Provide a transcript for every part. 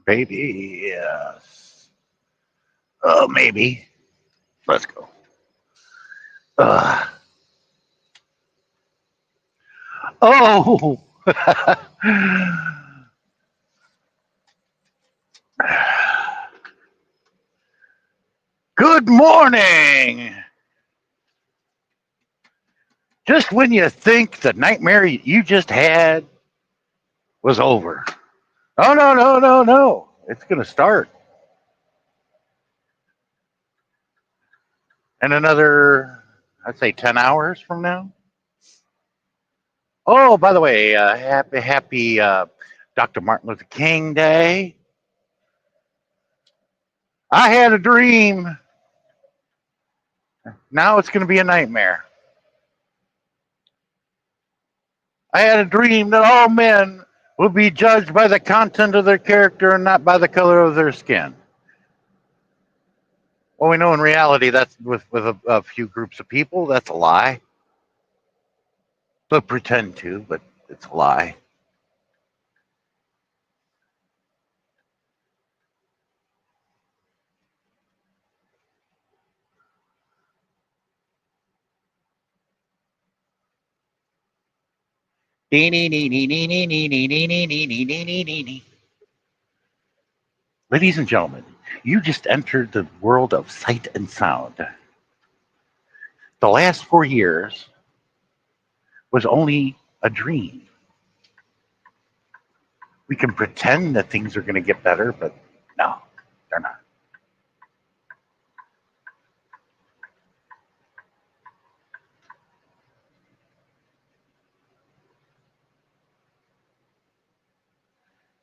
Baby, yes. Oh, maybe. Let's go. Uh, oh, good morning. Just when you think the nightmare you just had was over. Oh, no, no, no, no. It's going to start in another, I'd say, 10 hours from now. Oh, by the way, happy Dr. Martin Luther King Day. I had a dream. Now it's going to be a nightmare. I had a dream that all men will be judged by the content of their character and not by the color of their skin. Well, we know in reality that's with a few groups of people. That's a lie. They'll pretend to, but it's a lie. Ladies and gentlemen, you just entered the world of sight and sound. The last 4 years was only a dream. We can pretend that things are going to get better, but no, they're not.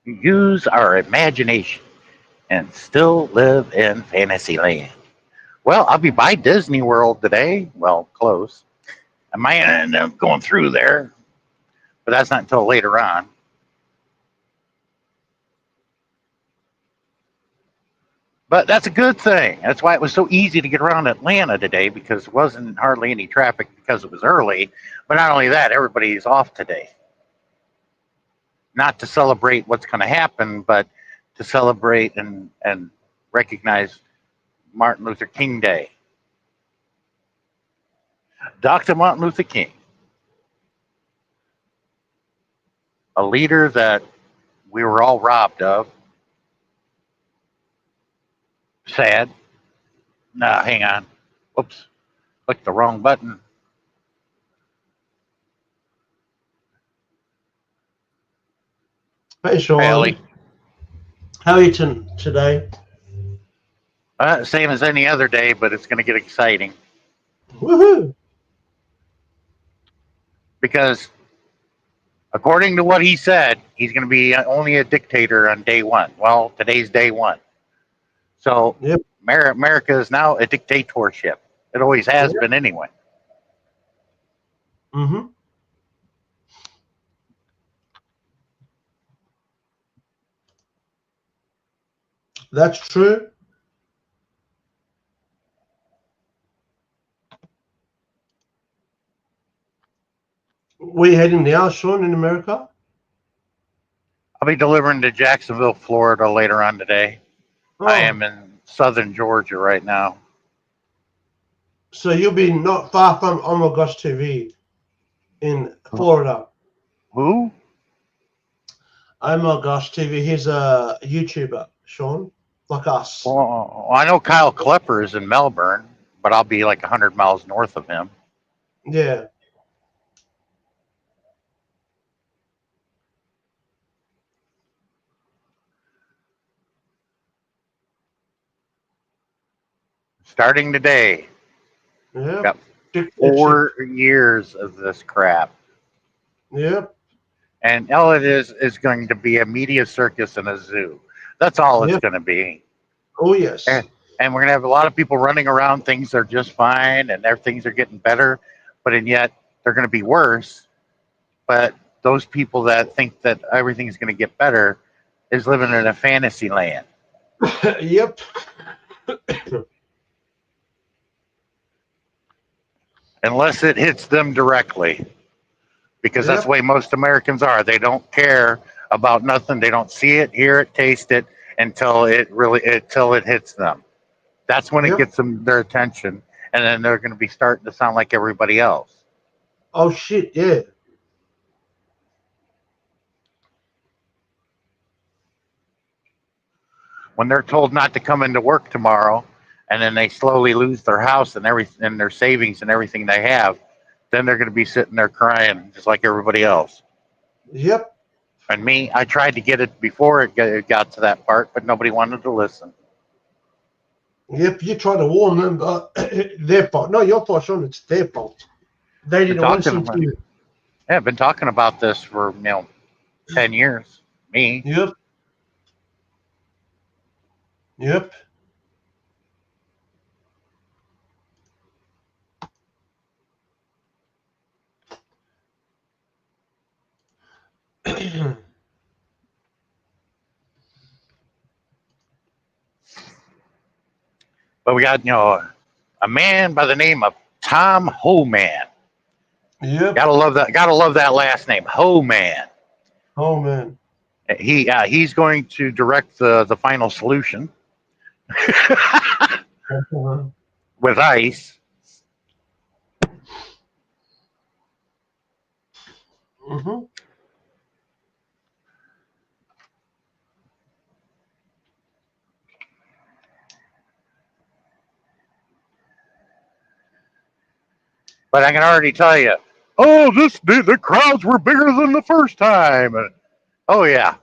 We use our imagination and still live in fantasy land. Well, I'll be by Disney World today. Well, close. I might end up going through there, but that's not until later on. But that's a good thing. That's why it was so easy to get around Atlanta today because there wasn't hardly any traffic because it was early. But not only that, everybody's off today. Not to celebrate what's going to happen, but to celebrate and recognize Martin Luther King Day. Dr. Martin Luther King, a leader that we were all robbed of. Sad. No, hang on. Whoops. Clicked the wrong button. Hey, Hey, Sean. Ellie. How are you today? Same as any other day, but it's going to get exciting Woohoo! because, according to what he said, he's going to be only a dictator on day one. Well, today's day one. So, Yep. America is now a dictatorship. It always has Yep. been anyway. Mm-hmm. That's true. We're heading now, Sean, in America. I'll be delivering to Jacksonville, Florida later on today. I am Oh, in southern Georgia right now. so you'll be not far from Oh My Gosh TV in Florida. Who? Oh My Gosh TV. He's a YouTuber, Sean, like us. Well, I know Kyle Klepper is in Melbourne, but I'll be like 100 miles north of him. Yeah. Starting today, Yep. got Dictatorship. 4 years of this crap. Yep. And all it is going to be a media circus and a zoo. That's all it's Yep. going to be. Oh, And, yes. and we're going to have a lot of people running around. Things are just fine and things are getting better, but and yet they're going to be worse. But those people that think that everything's going to get better is living in a fantasy land Yep. unless it hits them directly, because that's the Yep. way most Americans are. They don't care about nothing. They don't see it, hear it, taste it. until it hits them. That's when it Yep. gets them their attention, and then they're going to be starting to sound like everybody else. Oh shit, yeah. When they're told not to come into work tomorrow, and then they slowly lose their house and everything, and their savings and everything they have, then they're going to be sitting there crying just like everybody else. Yep. And me, I tried to get it before it got to that part, but nobody wanted to listen. Yep. You try to warn them, but their fault. No, your fault, Sean. It's their fault. They Been didn't listen talking, to you. yeah, I've been talking about this for 10 years. Me, Yep. Yep. but we got a man by the name of Tom Homan. Yep. Gotta love that. Gotta love that last name, Homan. Oh man. He's going to direct the final solution with ICE. Mm-hmm. But I can already tell you, oh, the crowds were bigger than the first time. And, oh yeah,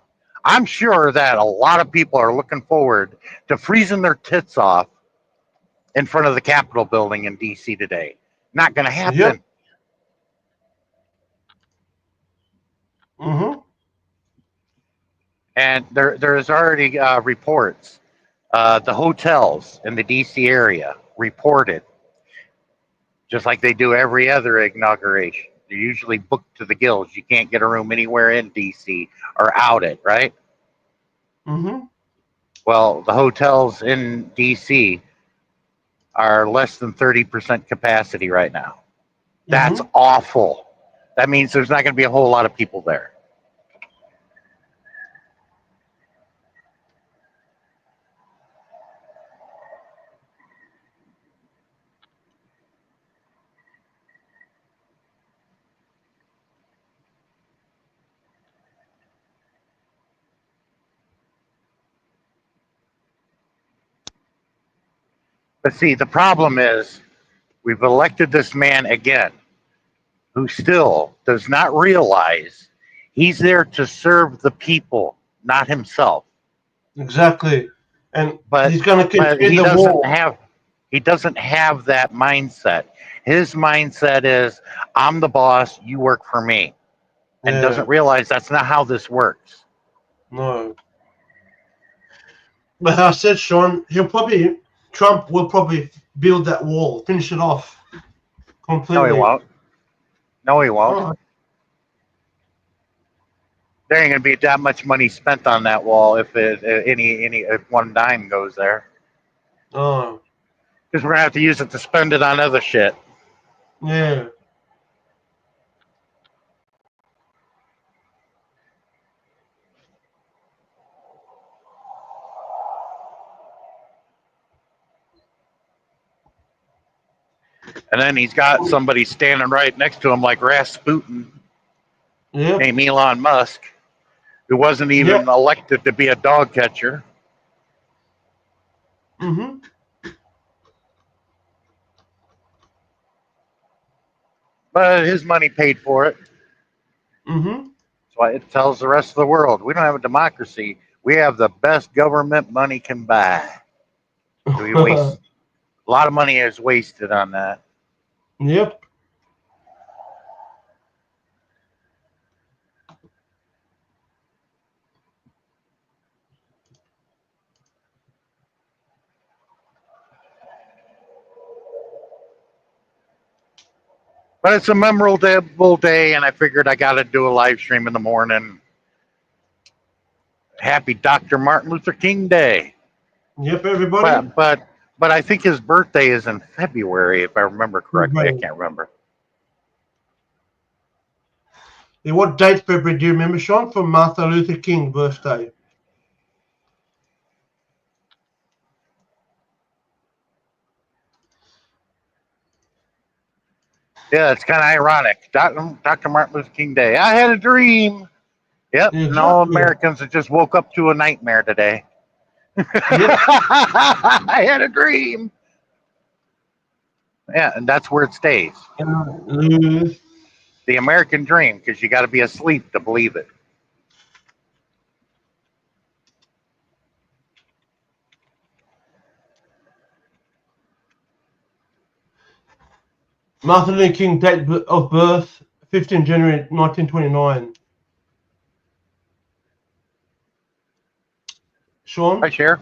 I'm sure that a lot of people are looking forward to freezing their tits off in front of the Capitol building in D.C. today. Not going to happen. Yep. Mm-hmm. And there's already reports. The hotels in the D.C. area reported, just like they do every other inauguration. They're usually booked to the gills. You can't get a room anywhere in D.C. or out it, right? Mm-hmm. Well, the hotels in D.C. are less than 30% capacity right now. That's Mm-hmm. awful. That means there's not going to be a whole lot of people there. But see, the problem is we've elected this man again who still does not realize he's there to serve the people, not himself. Exactly. And But he's gonna but continue the war. he doesn't have that mindset. His mindset is I'm the boss, you work for me, and Yeah. doesn't realize that's not how this works. No. But I said, Sean, Trump will probably build that wall, finish it off No, he completely. won't. No, he won't. Oh, There ain't gonna be that much money spent on that wall if if one dime goes there. oh, Because we're gonna have to use it to spend it on other shit. yeah. And then he's got somebody standing right next to him like Rasputin, Yep. named Elon Musk, who wasn't even Yep. elected to be a dog catcher. Mm-hmm. But his money paid for it. Mm-hmm. That's why it tells the rest of the world we don't have a democracy. We have the best government money can buy. We waste a lot of money is wasted on that. Yep. But it's a memorable day, and I figured I got to do a live stream in the morning. Happy Dr. Martin Luther King Day. Yep, everybody. But I think his birthday is in February, if I remember correctly. I Right. can't remember. What date February do you remember, Sean, for Martin Luther King birthday? Yeah, it's kind of ironic. Dr. Martin Luther King Day. I had a dream. Yep, and all Exactly. Americans that just woke up to a nightmare today. Yep. I had a dream. Yeah, and that's where it stays. Uh, The American dream, because you got to be asleep to believe it. Martin Luther King date of birth, 15 January 1929. I Sean? share.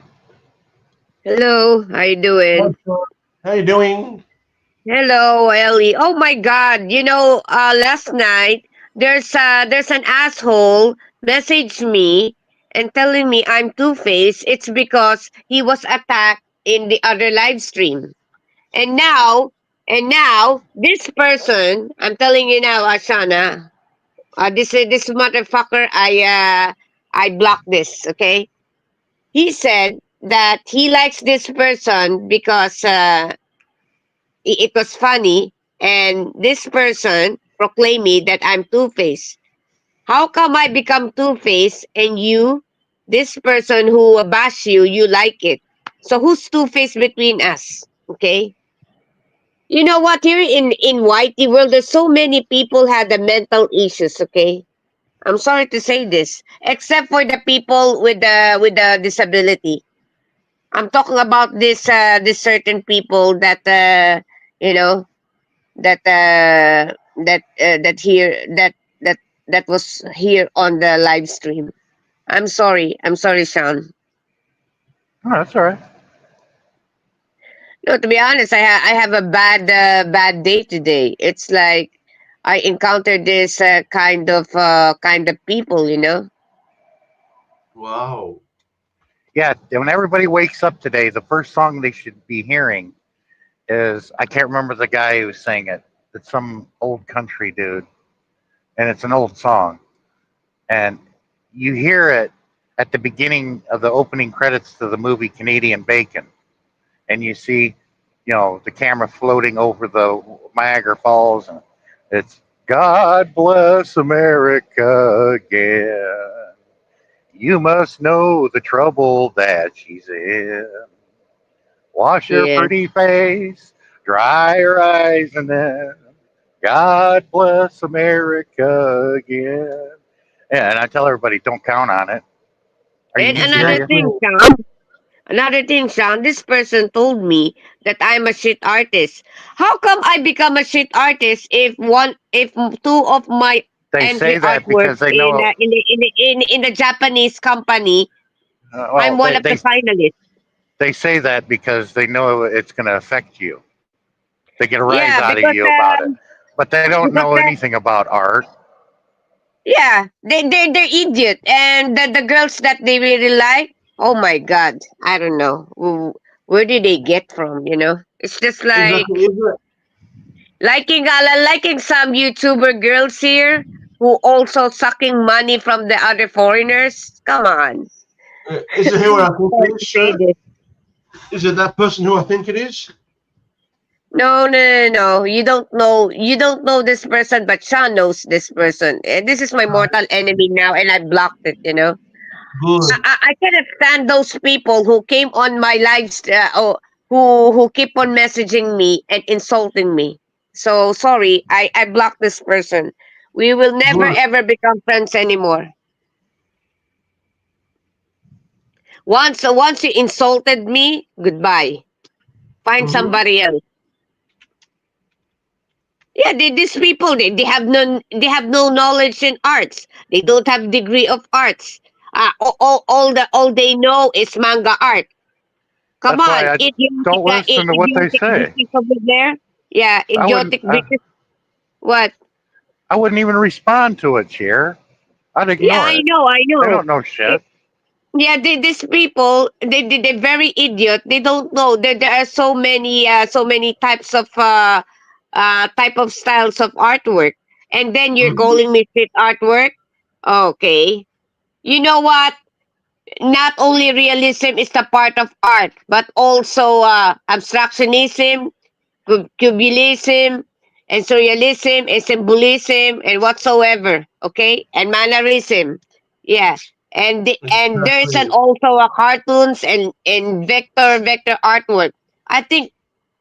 Hello, how you Hi, doing? Sean. How you doing? Hello, Ellie. Oh my God! Last night there's an asshole messaged me and telling me I'm Two Face. It's because he was attacked in the other live stream, and now this person, I'm telling you now, Ashana, this motherfucker, I blocked this. Okay, he said that he likes this person because it was funny, and this person proclaimed me that I'm Two-Faced. How come I become Two-Faced and you, this person who bash you, you like it? So who's Two-Faced between us? Okay. You know what? Here in Whitey world, there's so many people had the mental issues. Okay, I'm sorry to say this, except for the people with the disability. I'm talking about this certain people that you know that that was here on the live stream. I'm sorry, Sean. Oh, that's all right. No, to be honest, I have a bad day today. It's like I encountered this kind of people, you know. Wow. Yeah, when everybody wakes up today, the first song they should be hearing is I can't remember the guy who sang it. It's some old country dude, and it's an old song. And you hear it at the beginning of the opening credits to the movie Canadian Bacon, and you see, the camera floating over the Niagara Falls, and it's God bless America again. You must know the trouble that she's in. Wash your Yeah. pretty face, dry your eyes, and then God bless America again. Yeah, and I tell everybody, don't count on it. Are you And easy? Are another you? Exactly. thing, Sean. Another thing, Sean. This person told me that I'm a shit artist. How come I become a shit artist if two of my They entry say that artwork because they know. in the Japanese company, I'm Well, one of the finalists. they say that because they know it's going to affect you. They get a rise Yeah, out of you about it, but they don't because know anything about art. yeah, they're idiot, and the girls that they really like, oh my god, I don't know where did they get from. You know, it's just like Exactly. Isn't liking some YouTuber girls here who also sucking money from the other foreigners. Come on. is it who I think Sorry it to is, say sir? this. Is it that person who I think it is? No, no, no, no. You don't know. You don't know this person, but Sean knows this person. This is my mortal enemy now, and I blocked it. You know. Good. I cannot stand those people who came on my lives, who keep on messaging me and insulting me. So sorry, I blocked this person. We will never Good. ever become friends anymore. Once you insulted me, goodbye. Find Mm-hmm. somebody else. Yeah, these people they have no knowledge in arts. They don't have degree of arts. All they know is manga art. Come That's why on, I don't listen to what they idiotic say. bitches over there. Yeah, I wouldn't. idiotic bitches. What? I wouldn't even respond to it, Cher. I'd Yeah, ignore I it. know, I They know. don't know Eh, shit. Yeah, these people, they're very idiot. They don't know that there are so many type of styles of artwork. And then you're Mm-hmm. calling me shit artwork. Okay. You know what? Not only realism is the part of art, but also abstractionism, cubism. and surrealism and symbolism and whatsoever, okay, and mannerism, yeah, and there's an Exactly. also a cartoons and vector artwork. I think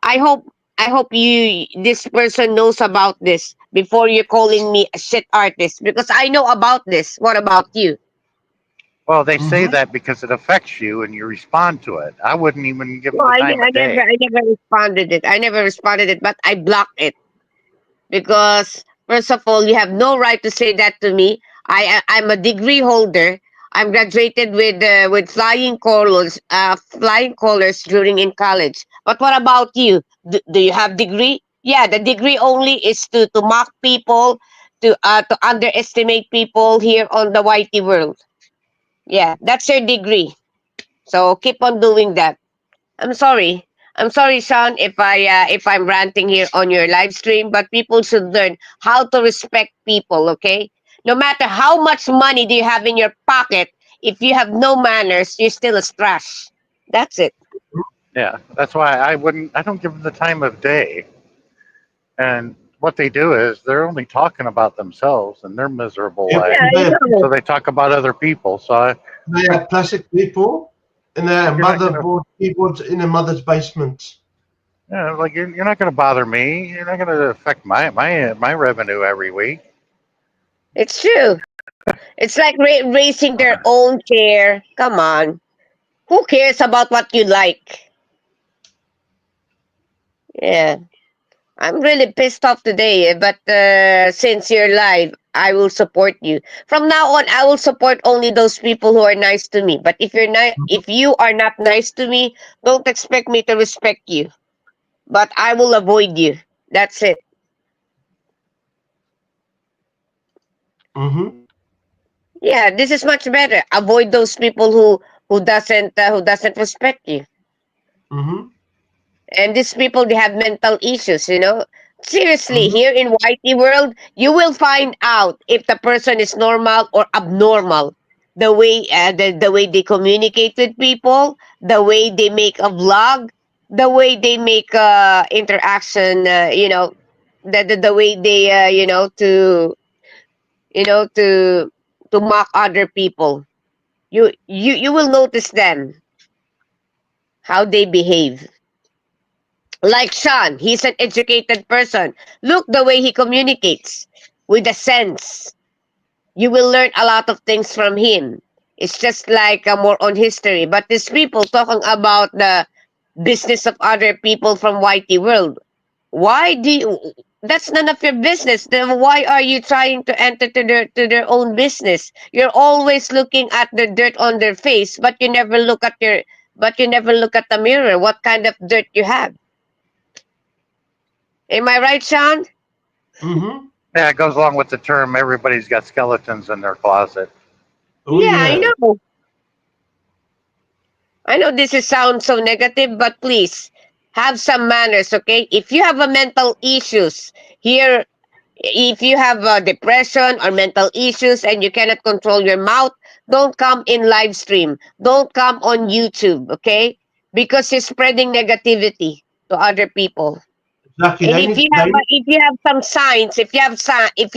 I hope you this person knows about this before you're calling me a shit artist because I know about this. What about you? Well, they say Mm-hmm. that because it affects you and you respond to it. I wouldn't even give No, them the time of day. I never responded it. I never responded it, but I blocked it because first of all, you have no right to say that to me. I'm a degree holder. I'm graduated with flying colors during in college. But what about you? Do you have degree? Yeah, the degree only is to mock people, to underestimate people here on the YT world. Yeah, that's your degree. So keep on doing that. I'm sorry. I'm sorry, Sean, if I'm ranting here on your live stream, but people should learn how to respect people, okay? No matter how much money do you have in your pocket, if you have no manners, you're still a trash. That's it. Yeah, that's why I wouldn't. I don't give them the time of day. And what they do is they're only talking about themselves and their miserable Yep. life. Yeah, I know. So they talk about other people. So I They like, are plastic people, and they are you're not gonna, motherboard keyboards in a mother's basement. you're not gonna bother me. You're not gonna affect my revenue every week. It's true. It's like raising their own chair. Come on. Who cares about what you like? Yeah. I'm really pissed off today, but since you're live, I will support you. From now on, I will support only those people who are nice to me. But if you are not nice to me, don't expect me to respect you. But I will avoid you. That's it. Mm-hmm. Yeah, this is much better. Avoid those people who doesn't respect you. Mm-hmm. And these people, they have mental issues, seriously, Mm-hmm. here in YT world you will find out if the person is normal or abnormal, the way they communicate with people, the way they make a vlog, the way they make interaction, the way they you know to to mock other people. You will notice them, how they behave. Like Sean, he's an educated person. Look the way he communicates with a sense. You will learn a lot of things from him. It's just like more on history. But these people talking about the business of other people from YT world. Why do you, that's none of your business. Then why are you trying to enter to their own business? You're always looking at the dirt on their face, but you never look at the mirror. What kind of dirt you have? Am I right, Sean? Mm-hmm. Yeah, it goes along with the term. Everybody's got skeletons in their closet. Oh Yeah, I yeah. know. I know this is sounds so negative, but please have some manners, okay? If you have a mental issues here, if you have depression or mental issues and you cannot control your mouth, don't come in live stream. Don't come on YouTube, okay? Because you're spreading negativity to other people. Exactly. And They if need. you have if you have some signs, if you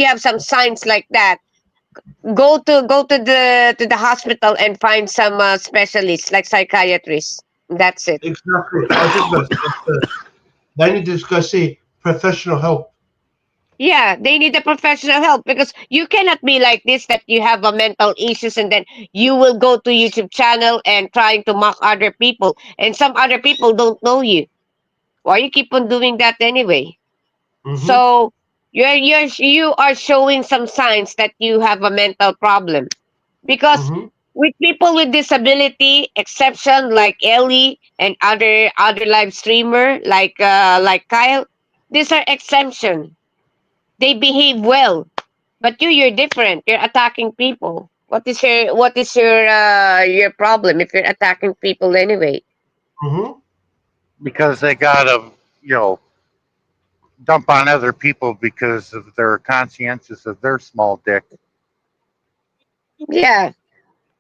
have some signs like that, go to the hospital and find some specialists like psychiatrists. That's it. Exactly. I was just about to say that first. They need to go see professional help. Yeah, they need the professional help because you cannot be like this that you have a mental issues and then you will go to YouTube channel and trying to mock other people and some other people don't know you. Why you keep on doing that anyway? Mm-hmm. So you are showing some signs that you have a mental problem because Mm-hmm. with people with disability exception like Ellie and other live streamer like Kyle, these are exemption. They behave well, but you're different. You're attacking people. What is your problem if you're attacking people anyway? Mm-hmm. Because they gotta, you know, dump on other people because of their conscientious of their small dick. Yeah,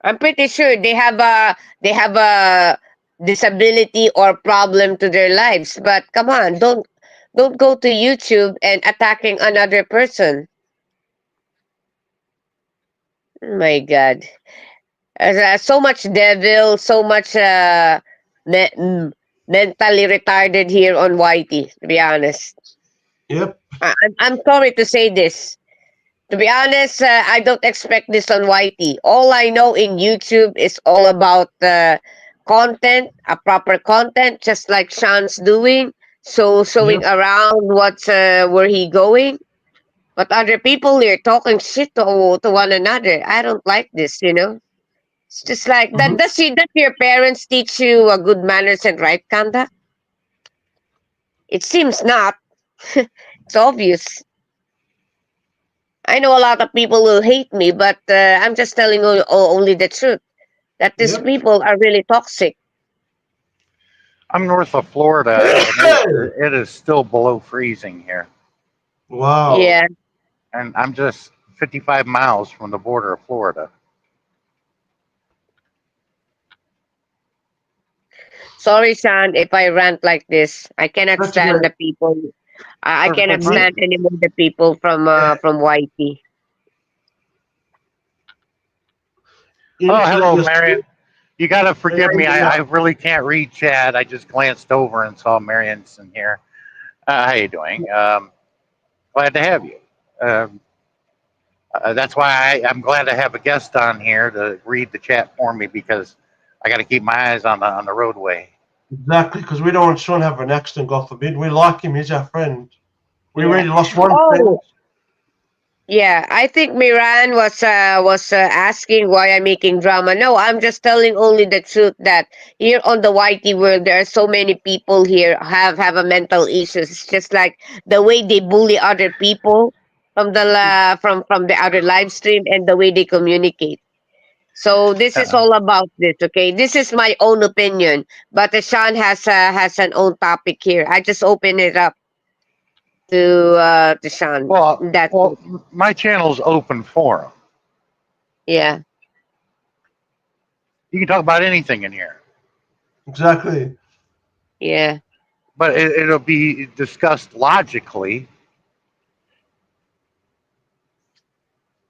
I'm pretty sure they have a disability or problem to their lives. But come on, don't go to YouTube and attacking another person. Oh my God. So much devil, so much me- mm, mentally retarded here on YT, to be honest. Yep. I'm sorry to say this. To be honest, I don't expect this on YT. All I know in YouTube is all about content, a proper content, just like Sean's doing. So showing Yep. around what's where he going. But other people here talking shit to one another. I don't like this. It's just like that. Hmm. Does your parents teach you good manners and right conduct? It seems not. It's obvious. I know a lot of people will hate me, but I'm just telling you only the truth. That these Yep. people are really toxic. I'm north of Florida, and it is still below freezing here, Wow. Yeah. and I'm just 55 miles from the border of Florida. Sorry, Sean, if I rant like this. I cannot That's stand great. the people. I Perfectly cannot We, fine. stand anymore the people from YT. you Oh, need to let hello, your Marion. You got to forgive me. I yeah. really can't read chat. I just glanced over and saw Marion's in here. How you doing? Glad to have you. Um, that's why I'm glad to have a guest on here to read the chat for me because I got to keep my eyes on the roadway. Exactly, because we don't want Sean to have an accident, God forbid. We like him, he's our friend. We Yeah. already lost one friend. Oh, yeah. I think Miran was asking why I'm making drama. No, I'm just telling only the truth that here on the YT world there are so many people here have a mental issues. It's just like the way they bully other people from the other live stream and the way they communicate. So this is Uh, all about this, okay? This is my own opinion, but Sean has an own topic here. I just open it up to Sean. That's well, it. my channel's open forum. Yeah, You can talk about anything in here, Exactly. yeah, but it'll be discussed logically.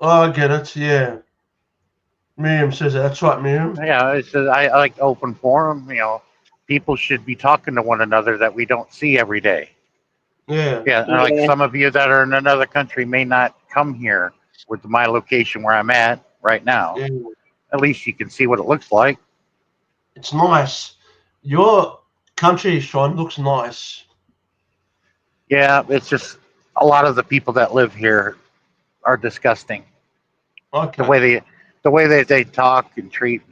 Oh, I get it, yeah. Miriam says that. That's right, Miriam. Yeah, it's I like open forum. People should be talking to one another that we don't see every day. Yeah. Yeah, and like yeah, some of you that are in another country may not come here with my location where I'm at right now. Yeah. At least you can see what it looks like. It's nice. Your country, Sean, looks nice. Yeah, it's just a lot of the people that live here are disgusting. The Okay. way they talk and treat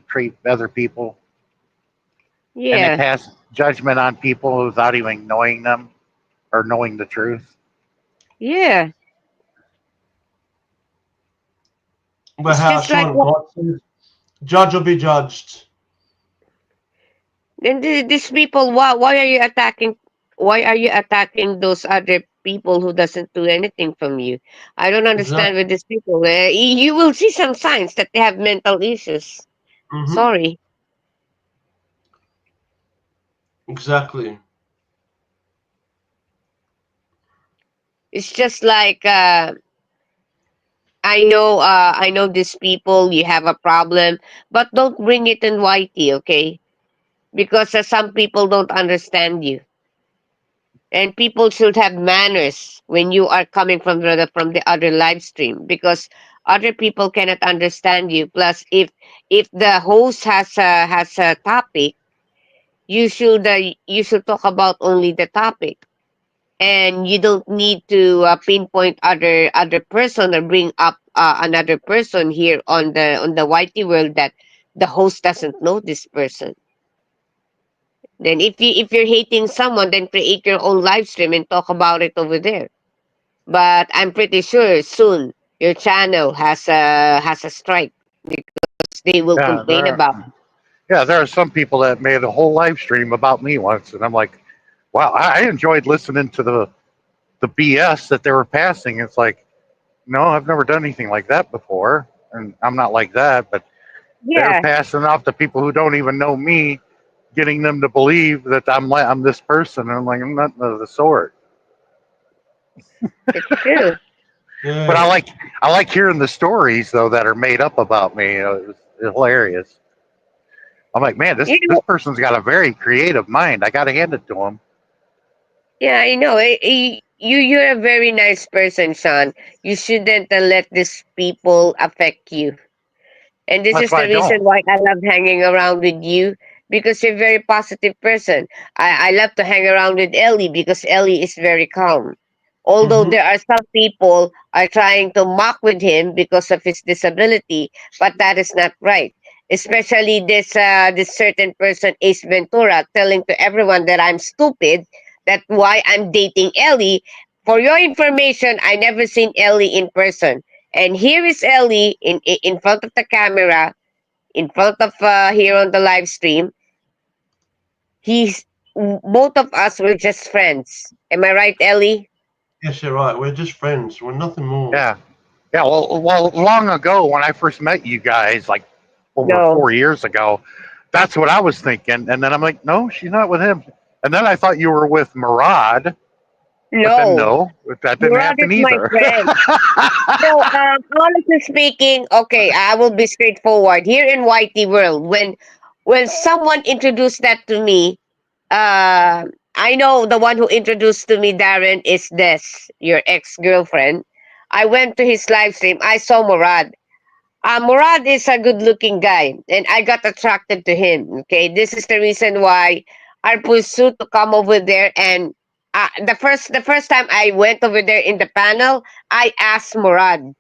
other people, and they yeah. pass judgment on people without even knowing them or knowing the truth. Yeah. But It's how just like Sean God says, judge will be judged. then these people. Why are you attacking? Why are you attacking those other people who doesn't do anything from you? I don't understand Exactly. with these people. You will see some signs that they have mental issues. Mm-hmm. Sorry. Exactly. It's just like I know these people, you have a problem, but don't bring it in YT, okay? Because some people don't understand you. And people should have manners when you are coming from the other live stream because other people cannot understand you. Plus if the host has a topic, you should talk about only the topic, and you don't need to pinpoint other person or bring up another person here on the YT world that the host doesn't know this person. Then if you're hating someone, then create your own live stream and talk about it over there. But I'm pretty sure soon your channel has a strike because they will Yeah, complain about it. there are some people that made a whole live stream about me once, and I'm like, wow, I enjoyed listening to the BS that they were passing. It's like, no, I've never done anything like that before, and I'm not like that. But they're Yeah, passing off to people who don't even know me, getting them to believe that I'm this person. And I'm like, I'm not of the sort. It's true. But Yeah. I like hearing the stories though that are made up about me. You know, it's hilarious. I'm like, man, You this know, person's got a very creative mind. I got to hand it to him. yeah, I know. You're a very nice person, Sean. You shouldn't let these people affect you. And this That's is why the I reason don't. why I love hanging around with you because you're a very positive person. I love to hang around with Ellie because Ellie is very calm. Although Hmm. there are some people are trying to mock with him because of his disability, but that is not right. Especially this certain person, Ace Ventura, telling to everyone that I'm stupid. That why I'm dating Ellie. For your information, I never seen Ellie in person. And here is Ellie in front of the camera, in front of here on the live stream. He's Both of us were just friends. Am I right, Ellie? Yes, you're right. We're just friends. We're nothing more. Yeah, yeah. Well, long ago when I first met you guys, like over No, 4 years ago, that's what I was thinking. And then I'm like, no, she's not with him. And then I thought you were with Murad, but then no. no, that didn't Murad is happen my either. friend. No, honestly speaking, okay, I will be straightforward. Here in YT world, when someone introduced that to me, I know the one who introduced to me, Darren, is Des, your ex girlfriend. I went to his live stream. I saw Murad. Murad is a good looking guy, and I got attracted to him. Okay, this is the reason why I pursued to come over there. And the first time I went over there in the panel, I asked Murad,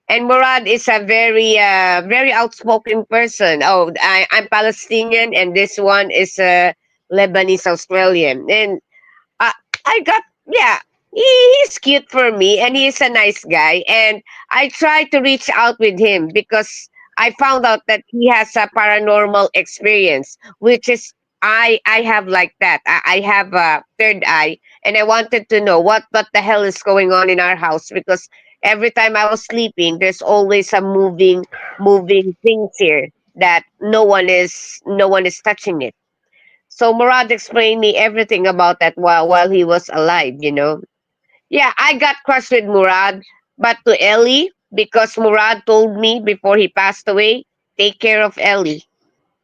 and Murad is a very outspoken person. Oh, I'm Palestinian, and this one is a Lebanese Australian, and uh, I got yeah. He's cute for me, and he's a nice guy. And I tried to reach out with him because I found out that he has a paranormal experience, which is I have like that. I have a third eye, and I wanted to know what the hell is going on in our house because every time I was sleeping, there's always a moving things here that no one is touching it. So Murad explained me everything about that while he was alive, you know. Yeah, I got crushed with Murad, but to Ellie, because Murad told me before he passed away, take care of Ellie.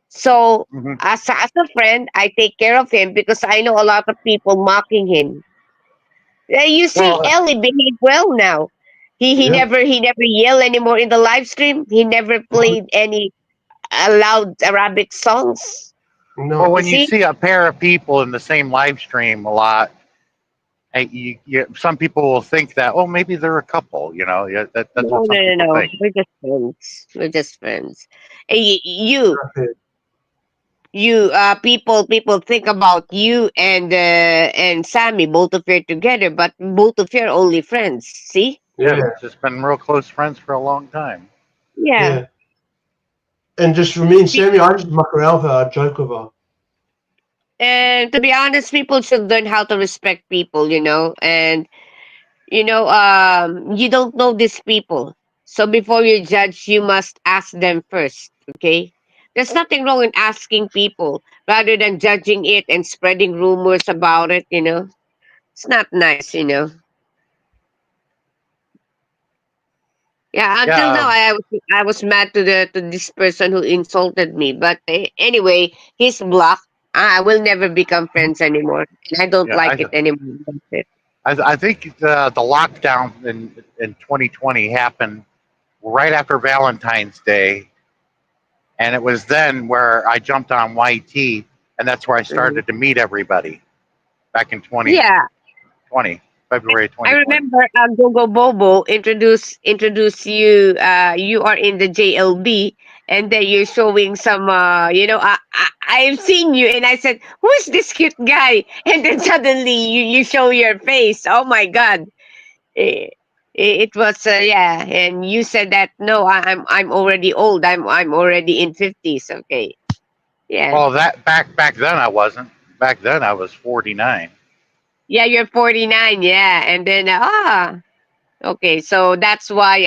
So Mhm. as a friend, I take care of him because I know a lot of people mocking him. You see, Well, Ellie behave well now. Yeah. He never yell anymore in the live stream. He never Mhm. played any loud Arabic songs. well, No. You when you see? see a pair of people in the same live stream a lot, some people will think that, oh, maybe they're a couple. You know, yeah, that's No, what some no, no, people no. think. We're just friends. We're just friends. Hey, people think about you and Sammy, both of you are together, but both of you are only friends. See? Yeah, Yeah. we've just been real close friends for a long time. Yeah. Yeah. And just for me and Sammy, I just muck around with her. I joke with her. And to be honest, people should learn how to respect people, and you don't know these people. So before you judge, you must ask them first, okay? There's nothing wrong in asking people rather than judging it and spreading rumors about it. It's not nice. Yeah, until Yeah, now I was mad to this person who insulted me, but anyway, he's blocked. I will never become friends anymore, and I don't yeah. like it anymore. That's it. I think the lockdown in 2020 happened right after Valentine's Day, and it was then where I jumped on YT, and that's where I Mhm. started to meet everybody back in Yeah, 2020, February I 2020. remember Gogo Bobo introduce you. You are in the JLB, and then you're showing some. I've seen you, and I said, "Who is this cute guy?" And then suddenly you show your face. Oh my God! It, it was yeah, and you said that no, I'm already old. I'm already in 50s. Okay, yeah, Well, that back then I wasn't. Back then I was 49. yeah. You're 49. Yeah, and then okay. So that's why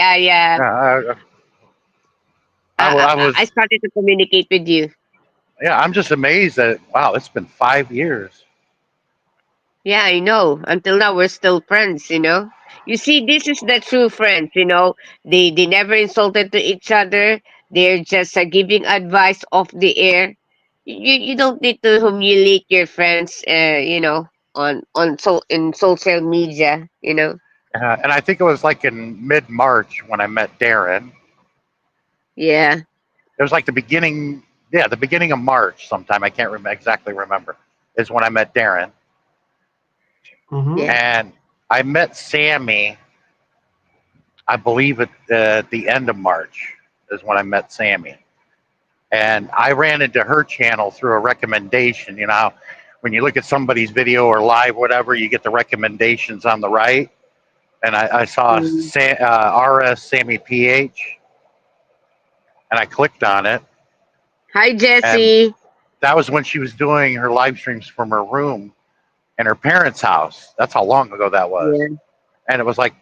Yeah, I I was. started to communicate with you. Yeah, I'm just amazed that wow, it's been 5 years. Yeah, I know. Until now, we're still friends. You see, this is the true friends. They never insulted to each other. They're just giving advice off the air. You don't need to humiliate your friends. In social media. And I think it was like in mid March when I met Darren. Yeah. It was like the beginning of March sometime. I can't exactly remember. Is when I met Darren, Mm-hmm. Yeah. and I met Sammy. I believe at the end of March is when I met Sammy, and I ran into her channel through a recommendation. You know, how when you look at somebody's video or live, whatever, you get the recommendations on the right, and I saw Mm. RS Sammy PH, and I clicked on it, Hi, and Jesse. that was when she was doing her live streams from her room in her parents' house. That's how long ago that was. Yeah. And it was like,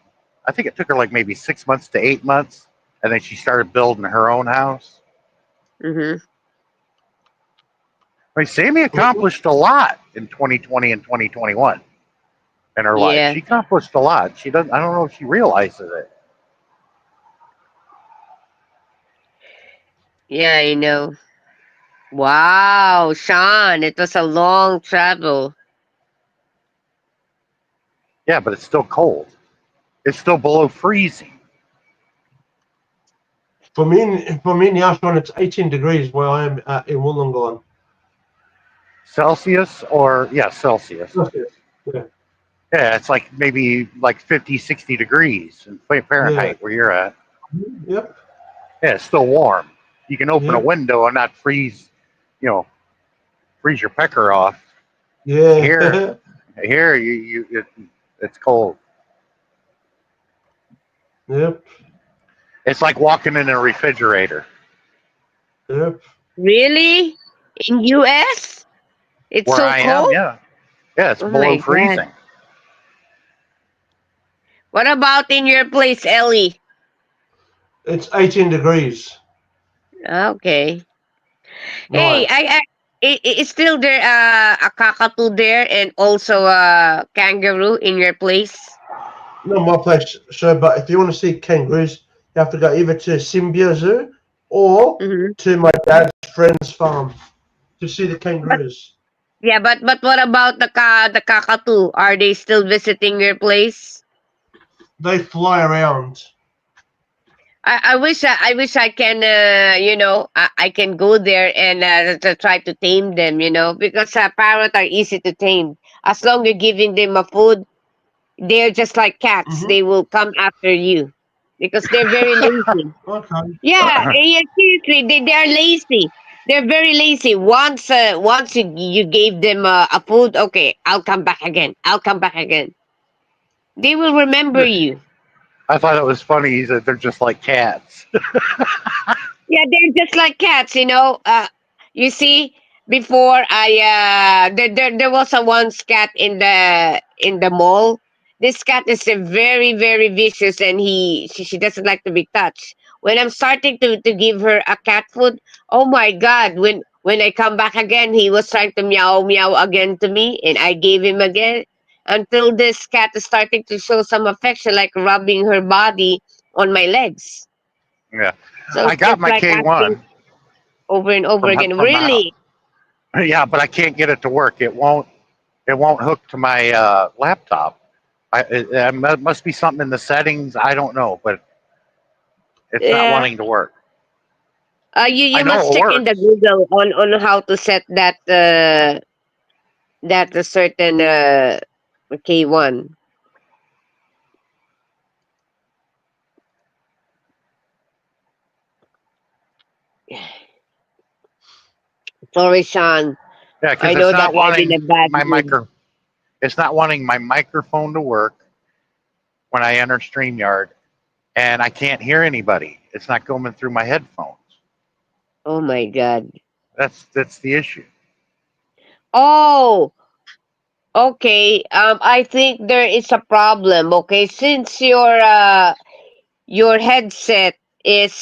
I think it took her like maybe 6 months to 8 months. And then she started building her own house. Mm-hmm. I mean, Sammy accomplished a lot in 2020 and 2021 in her life. Yeah. She accomplished a lot. She doesn't, I don't know if she realizes it. Yeah, I know. Wow, Sean, it was a long travel. Yeah, but it's still cold. It's still below freezing. For me in the afternoon, it's 18 degrees where I am in Wollongong. Celsius or, yeah, Celsius. Celsius. Yeah. Yeah, it's like maybe like 50, 60 degrees in Yeah. Fahrenheit where you're at. Yep. Yeah, it's still warm. You can open a Yep. window and not freeze, you know, freeze your pecker off. Here, Yeah. here, it's cold. Yep. It's like walking in a refrigerator. Yep. Really? In US? It's Where so I am, cold? yeah, yeah, it's Oh below my god. freezing. What about in your place, Ellie? It's 18 degrees. Okay. Hey, Nice. is still there a cockatoo there and also a kangaroo in your place? Not my place, sir, but if you want to see kangaroos, you have to go either to Symbia Zoo or Mm-hmm. to my dad's friend's farm to see the But kangaroos. yeah, but what about the cockatoo? Are they still visiting your place? They fly around. I wish I can I can go there and to try to tame them, because parrots are easy to tame as long you're giving them a food. They're just like cats. Mm-hmm. They will come after you because they're very lazy. Okay. Yeah, yeah, seriously, they are lazy. They're very lazy. Once you gave them a food, okay, I'll come back again. I'll come back again. They will remember you. I thought it was funny that they're just like cats. Yeah, they're just like cats, you see, before there was a once cat in the mall. This cat is very very vicious, and she doesn't like to be touched. When I'm starting to give her a cat food, oh my god, when I come back again, he was trying to meow meow again to me, and I gave him again until this cat is starting to show some affection, like rubbing her body on my legs. Yeah, So I it's got just my like asking K1 over and over again. from the house. Really? Yeah, but I can't get it to work. It won't hook to my laptop. It must be something in the settings. I don't know, but it's not Yeah. wanting to work. You I know must it check in the works. Google on how to set that a certain K1. Sorry, Sean. Yeah, I because it's know that not I'm in a wanting bad my mood. micro. It's not wanting my microphone to work when I enter StreamYard, and I can't hear anybody. It's not coming through my headphones. Oh my god. That's the issue. Oh, okay. I think there is a problem. Okay, since your headset is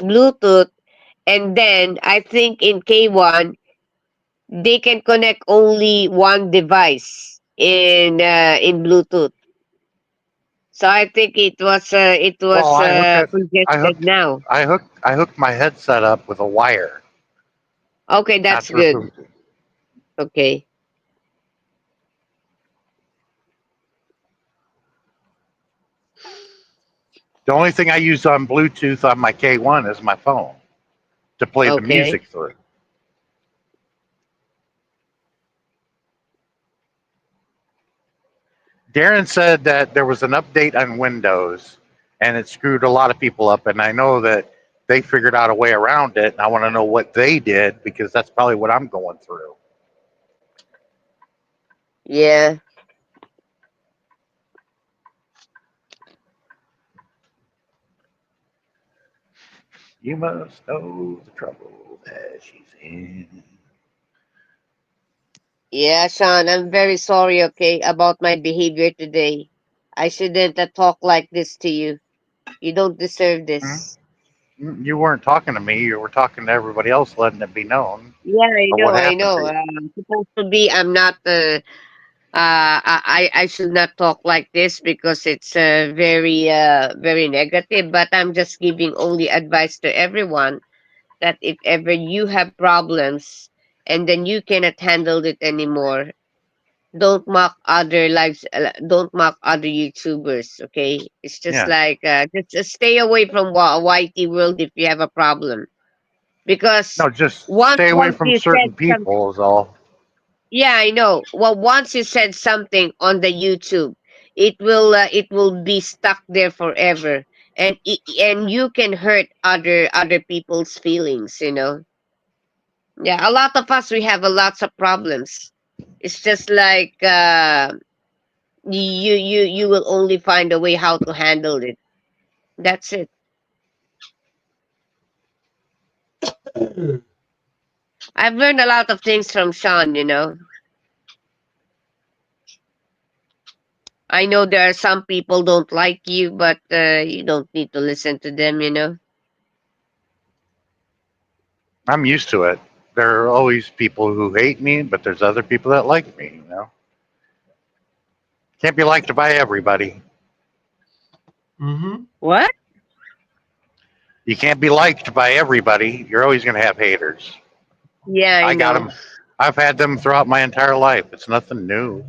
Bluetooth, and then I think in K1 they can connect only one device in Bluetooth. So I think it Well, was I congested hooked, now. I hooked my headset up with a wire, Okay, not that's through good. Bluetooth. Okay. The only thing I use on Bluetooth on my K1 is my phone to play the Okay. music through. Darren said that there was an update on Windows and it screwed a lot of people up. And I know that they figured out a way around it. And I want to know what they did because that's probably what I'm going through. Yeah. You must know the trouble that she's in. Yeah, Sean, I'm very sorry, okay, about my behavior today. I shouldn't have talked like this to you. You don't deserve Hmm? this. You weren't talking to me. You were talking to everybody else, letting it be known Yeah, I of what know, I happened to know. you. Supposed to be, I'm not. I should not talk like this because it's very negative. But I'm just giving only advice to everyone that if ever you have problems and then you cannot handle it anymore, don't mock other lives. Don't mock other YouTubers. Okay, it's just Yeah. like just stay away from YT world if you have a problem because No, just once stay away once from you certain said some. people, is all. Yeah, I know. Well, once you said something on the YouTube, it will be stuck there forever, and and you can hurt other people's feelings. Yeah, a lot of us we have a lots of problems. It's just like you will only find a way how to handle it. That's it. I've learned a lot of things from Sean. I know there are some people don't like you, but you don't need to listen to them. I'm used to it. There are always people who hate me, but there's other people that like me. Can't be liked by everybody. Mm-hmm. What? You can't be liked by everybody. You're always going to have haters. Yeah, I I got know. them. I've had them throughout my entire life. It's nothing new.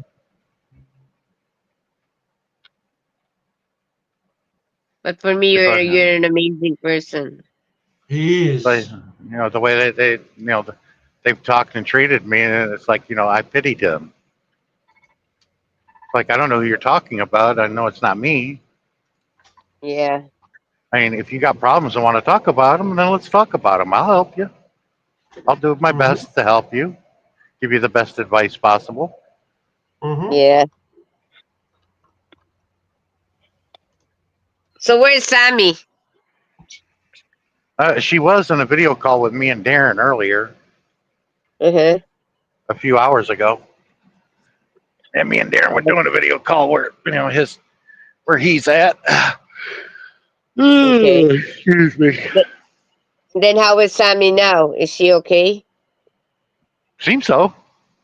But for me, If I, you're an amazing person. He but is. the way they've talked and treated me, and it's like I pitied them. It's like I don't know who you're talking about. I know it's not me. Yeah. I mean, if you got problems and want to talk about them, then let's talk about them. I'll help you. I'll do my Mm-hmm. best to help you, give you the best advice possible. Mm-hmm. Yeah. So where's Sammy? She was in a video call with me and Darren earlier, Uh-huh. a few hours ago, and me and Darren were doing a video call where his where he's at. Okay. Excuse me. Th- Then how is Sammy now? Is she okay? Seems so.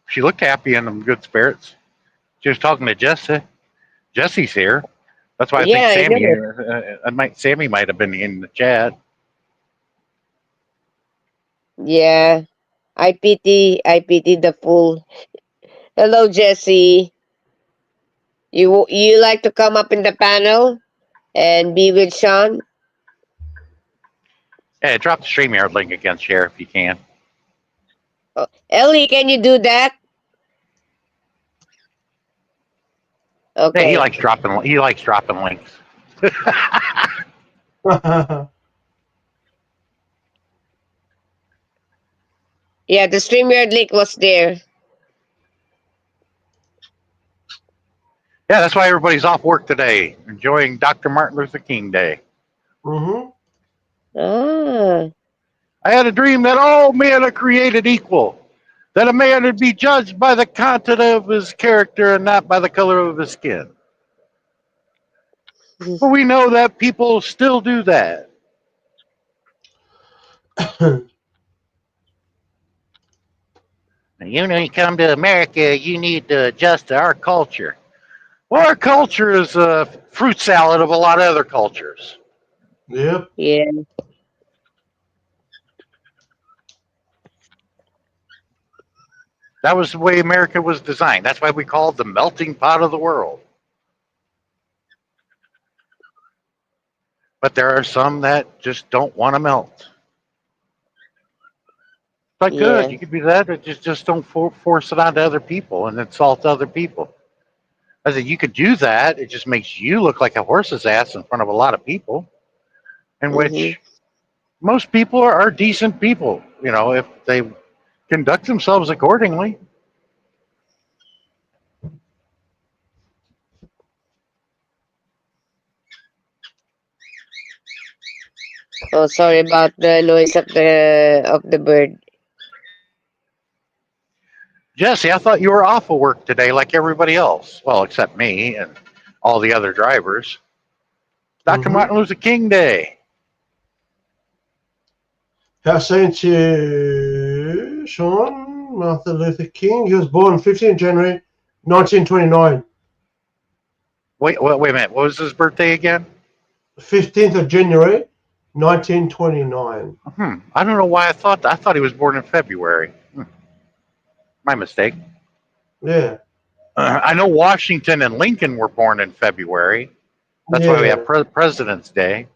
She looked happy and in good spirits. She was talking to Jesse. Jesse's here. That's why I think Yeah, I know. Sammy might have been in the chat. Yeah. I pity the fool. Hello, Jesse. You like to come up in the panel and be with Sean? Hey, drop the StreamYard link again, share if you can. Oh, Ellie, can you do that? Hey, he Okay. likes dropping. He likes dropping links. Yeah, the StreamYard link was there. Yeah, that's why everybody's off work today, enjoying Dr. Martin Luther King Day. Mm-hmm. Ah. I had a dream that all men are created equal, that a man would be judged by the content of his character and not by the color of his skin. But we know that people still do that. You know, you come to America, you need to adjust to our culture. Well, our culture is a fruit salad of a lot of other cultures. Yep. Yeah. That was the way America was designed. That's why we call it the melting pot of the world. But there are some that just don't want to melt. But good, Yeah. you could be that, but just don't force it onto other people and insult other people. I said you could do that. It just makes you look like a horse's ass in front of a lot of people, in Mm-hmm. which most people are decent people. You know, if they conduct themselves accordingly. Oh, sorry about the noise of the bird. Jesse, I thought you were off of work today like everybody else. Well, except me and all the other drivers. Dr. Mm-hmm. Martin Luther King Day. How saying to you, Sean Martin Luther King? He was born 15th January 1929. Wait a minute. What was his birthday again? 15th of January 1929. I don't know why I thought he was born in February. My mistake. Yeah. I know Washington and Lincoln were born in February. That's why we Yeah. have President's Day.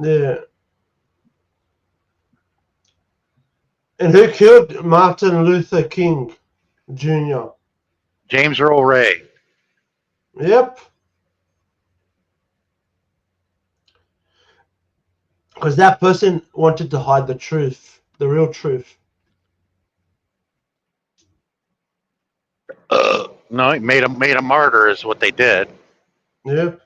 Yeah. And who killed Martin Luther King Jr.? James Earl Ray. Yep. Because that person wanted to hide the truth, the real truth. No, he made a martyr is what they did. Yep.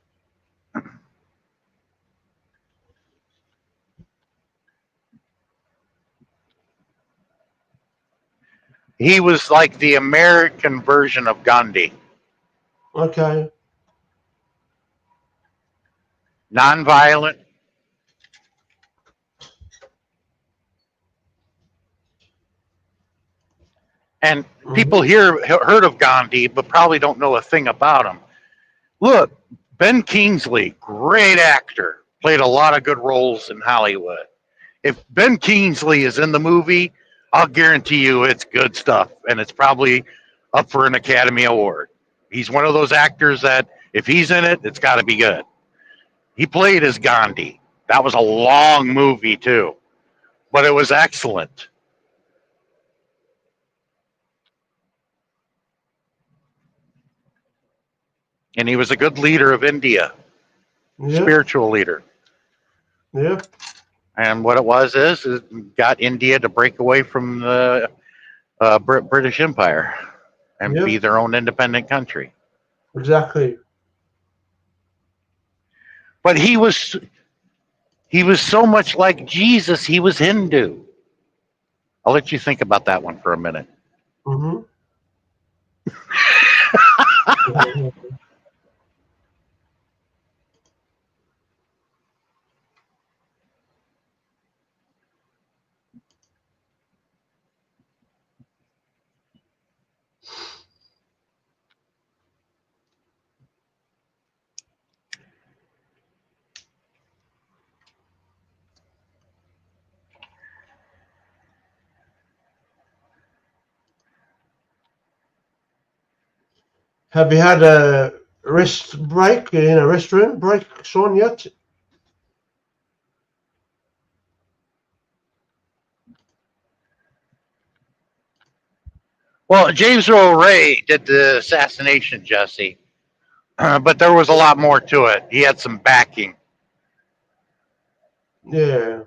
He was like the American version of Gandhi. Okay. Nonviolent. And people Mm-hmm. here heard of Gandhi, but probably don't know a thing about him. Look, Ben Kingsley, great actor, played a lot of good roles in Hollywood. If Ben Kingsley is in the movie, I'll guarantee you it's good stuff, and it's probably up for an Academy Award. He's one of those actors that if he's in it, it's got to be good. He played as Gandhi. That was a long movie too, but it was excellent. And he was a good leader of India, Yep. spiritual leader. Yep. And what it was is it got India to break away from the British Empire and be Yep. their own independent country. Exactly. But he was so much like Jesus. He was Hindu. I'll let you think about that one for a minute. Mm-hmm. Have you had a rest break in a restroom break, Sean, yet? Well, James Earl Ray did the assassination, Jesse, but there was a lot more to it. He had some backing. Yeah.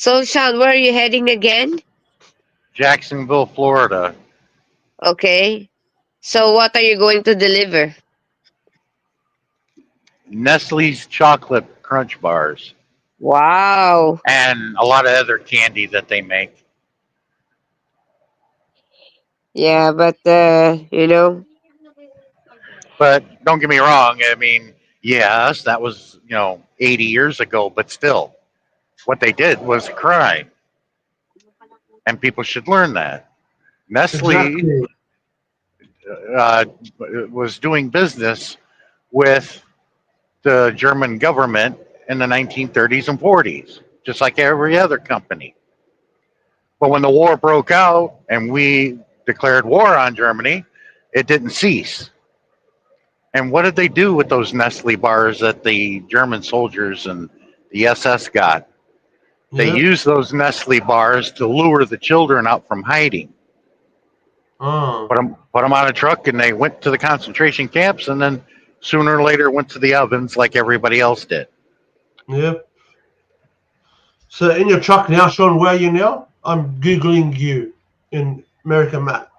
So, Sean, where are you heading again? Jacksonville, Florida. Okay. So, what are you going to deliver? Nestle's chocolate crunch bars Wow. and a lot of other candy that they make. Yeah, but But don't get me wrong. I mean, yes, that was 80 years ago, but still, what they did was a crime, and people should learn that. Nestle Exactly. uh, was doing business with the German government in the 1930s and 40s, just like every other company. But when the war broke out and we declared war on Germany, it didn't cease. And what did they do with those Nestle bars that the German soldiers and the SS got? They Yep. used those Nestle bars to lure the children out from hiding. Oh. Put them on a truck, and they went to the concentration camps, and then sooner or later went to the ovens like everybody else did. Yep. So in your truck now, Sean, where are you now? I'm Googling you in American map.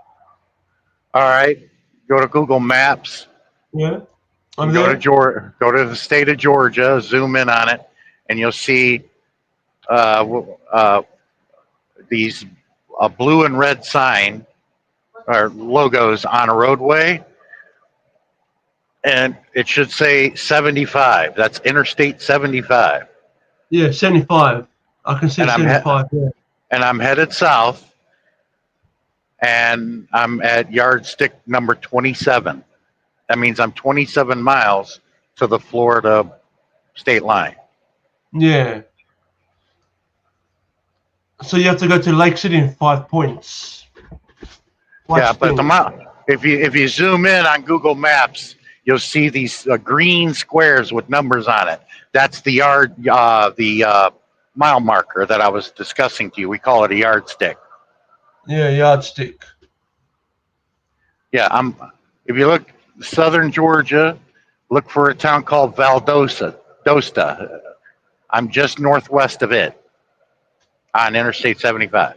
All right, go to Google Maps. Yeah. I'm Go to there. Go to the state of Georgia. Zoom in on it, and you'll see uh, uh, these a blue and red sign or logos on a roadway, and it should say 75. That's Interstate 75. Yeah, 75. I can see And 75. Yeah. I'm headed south, and I'm at yardstick number 27. That means I'm 27 miles to the Florida state line. Yeah. So you have to go to Lake City in 5 points. Yeah, but if you zoom in on Google Maps, you'll see these green squares with numbers on it. That's the mile marker that I was discussing to you. We call it a yardstick. Yeah, yardstick. Yeah, if you look southern Georgia, look for a town called Dosta. I'm just northwest of it on Interstate 75.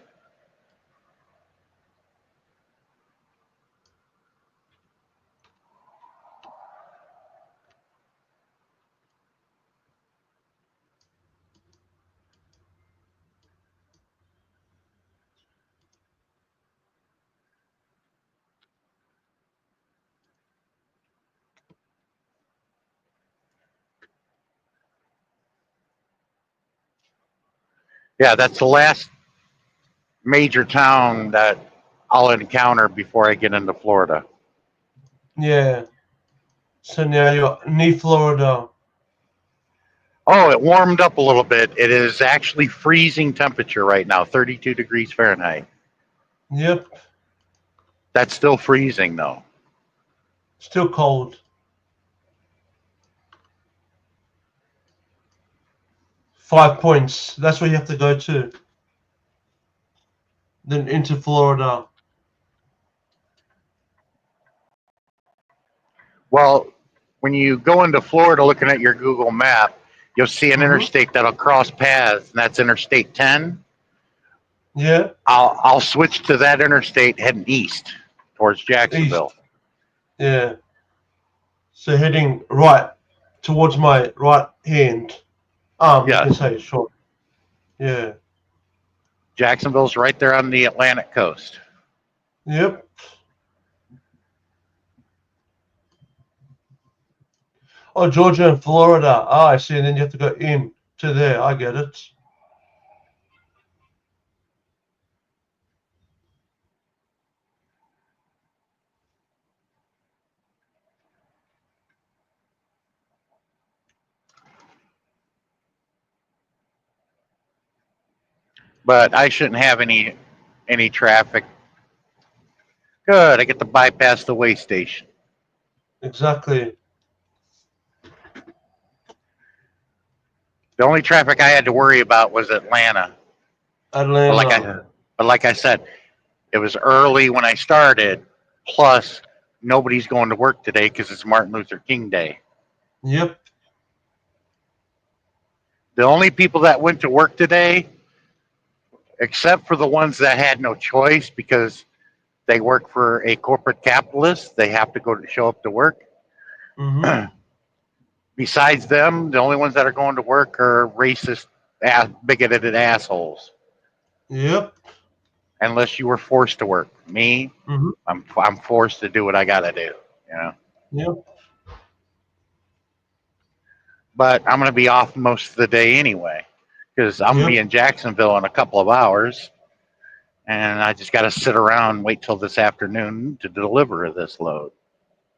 Yeah, that's the last major town that I'll encounter before I get into Florida. Yeah. So now you're near Florida. Oh, it warmed up a little bit. It is actually freezing temperature right now, 32 degrees Fahrenheit. Yep. That's still freezing though. Still cold. 5 points. That's where you have to go to. Then into Florida. Well, when you go into Florida looking at your Google map, you'll see an interstate that'll cross paths, and that's Interstate 10. Yeah. I'll switch to that interstate heading east towards Jacksonville. East. Yeah. So heading right towards my right hand. You Yes. can say, sure. Yeah. Jacksonville's right there on the Atlantic coast. Yep. Oh, Georgia and Florida. I see. And then you have to go in to there. I get it. But I shouldn't have any traffic. Good. I get to bypass the way station. Exactly. The only traffic I had to worry about was Atlanta. Atlanta. But like I said, it was early when I started. Plus, nobody's going to work today because it's Martin Luther King Day. Yep. The only people that went to work today except for the ones that had no choice because they work for a corporate capitalist. They have to go to show up to work. Mm-hmm. Besides them, the only ones that are going to work are racist, bigoted assholes. Yep. Unless you were forced to work. Me, Mm-hmm. I'm forced to do what I got to do. You know. Yep. But I'm going to be off most of the day anyway because I'm going to be Yep. in Jacksonville in a couple of hours, and I just got to sit around and wait till this afternoon to deliver this load.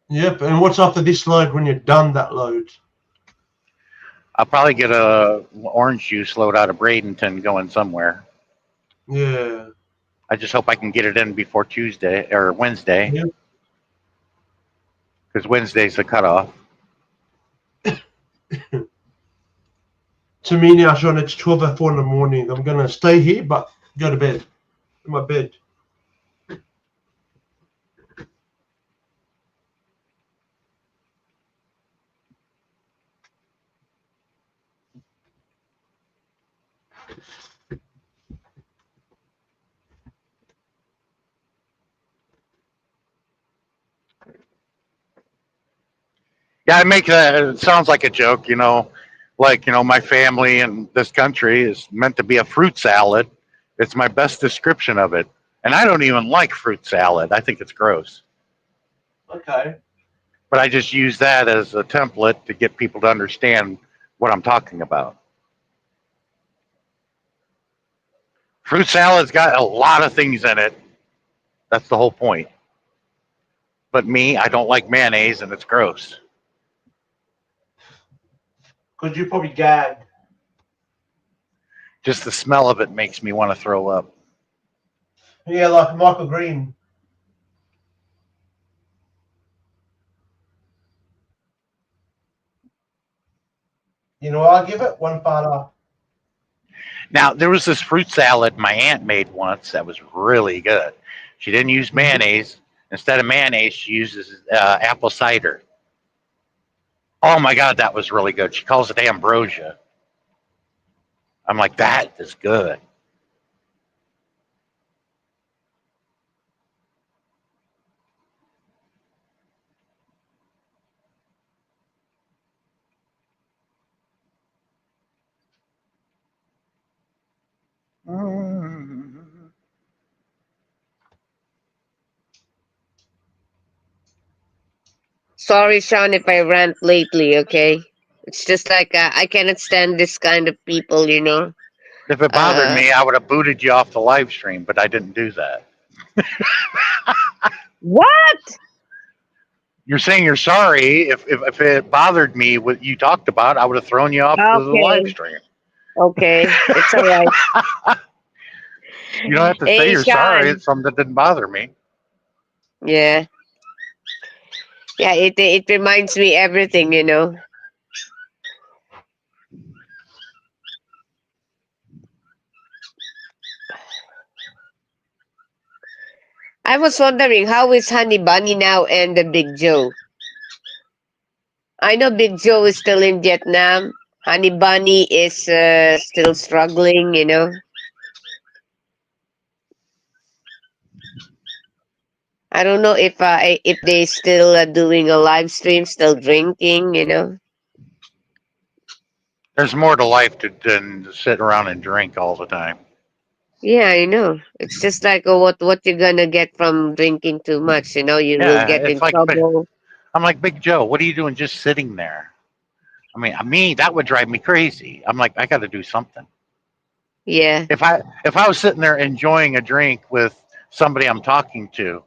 Yep. And what's after this load when you're done that load? I'll probably get a orange juice load out of Bradenton going somewhere. Yeah. I just hope I can get it in before Tuesday or Wednesday Yep. because Wednesday's the cutoff. To me now, Sean, it's 12:04 in the morning. I'm gonna stay here, but go to bed. In my bed. Yeah, I make that. It sounds like a joke, you know. Like, you know, my family in this country is meant to be a fruit salad. It's my best description of it. And I don't even like fruit salad. I think it's gross. Okay. But I just use that as a template to get people to understand what I'm talking about. Fruit salad's got a lot of things in it. That's the whole point. But me, I don't like mayonnaise and it's gross. Because you probably gag. Just the smell of it makes me want to throw up. Yeah, like Michael Green. You know, I'll give it one part up. Now, there was this fruit salad my aunt made once that was really good. She didn't use mayonnaise. Instead of mayonnaise, she uses apple cider. Oh my God, that was really good. She calls it ambrosia. I'm like, that is good. Mm. Sorry, Sean, if I rant lately. Okay, it's just like I cannot stand this kind of people. If it bothered Uh, me, I would have booted you off the live stream, but I didn't do that. what? You're saying you're sorry. If it bothered me, what you talked about, I would have thrown you off the live Okay, stream. okay, it's all right. You don't have to say Hey, you're sorry. Sean. It's something that didn't bother me. Yeah, yeah. It reminds me everything. I was wondering how is Honey Bunny now and the Big Joe. I know Big Joe is still in Vietnam. Honey Bunny is still struggling. I don't know if they still doing a live stream, still drinking. There's more to life than to sit around and drink all the time. Yeah, I know. It's just like what you're gonna get from drinking too much. You will Yeah, get it's in like trouble. I'm like Big Joe. What are you doing just sitting there? I mean, me that would drive me crazy. I'm like, I got to do something. Yeah, If I was sitting there enjoying a drink with somebody I'm talking to,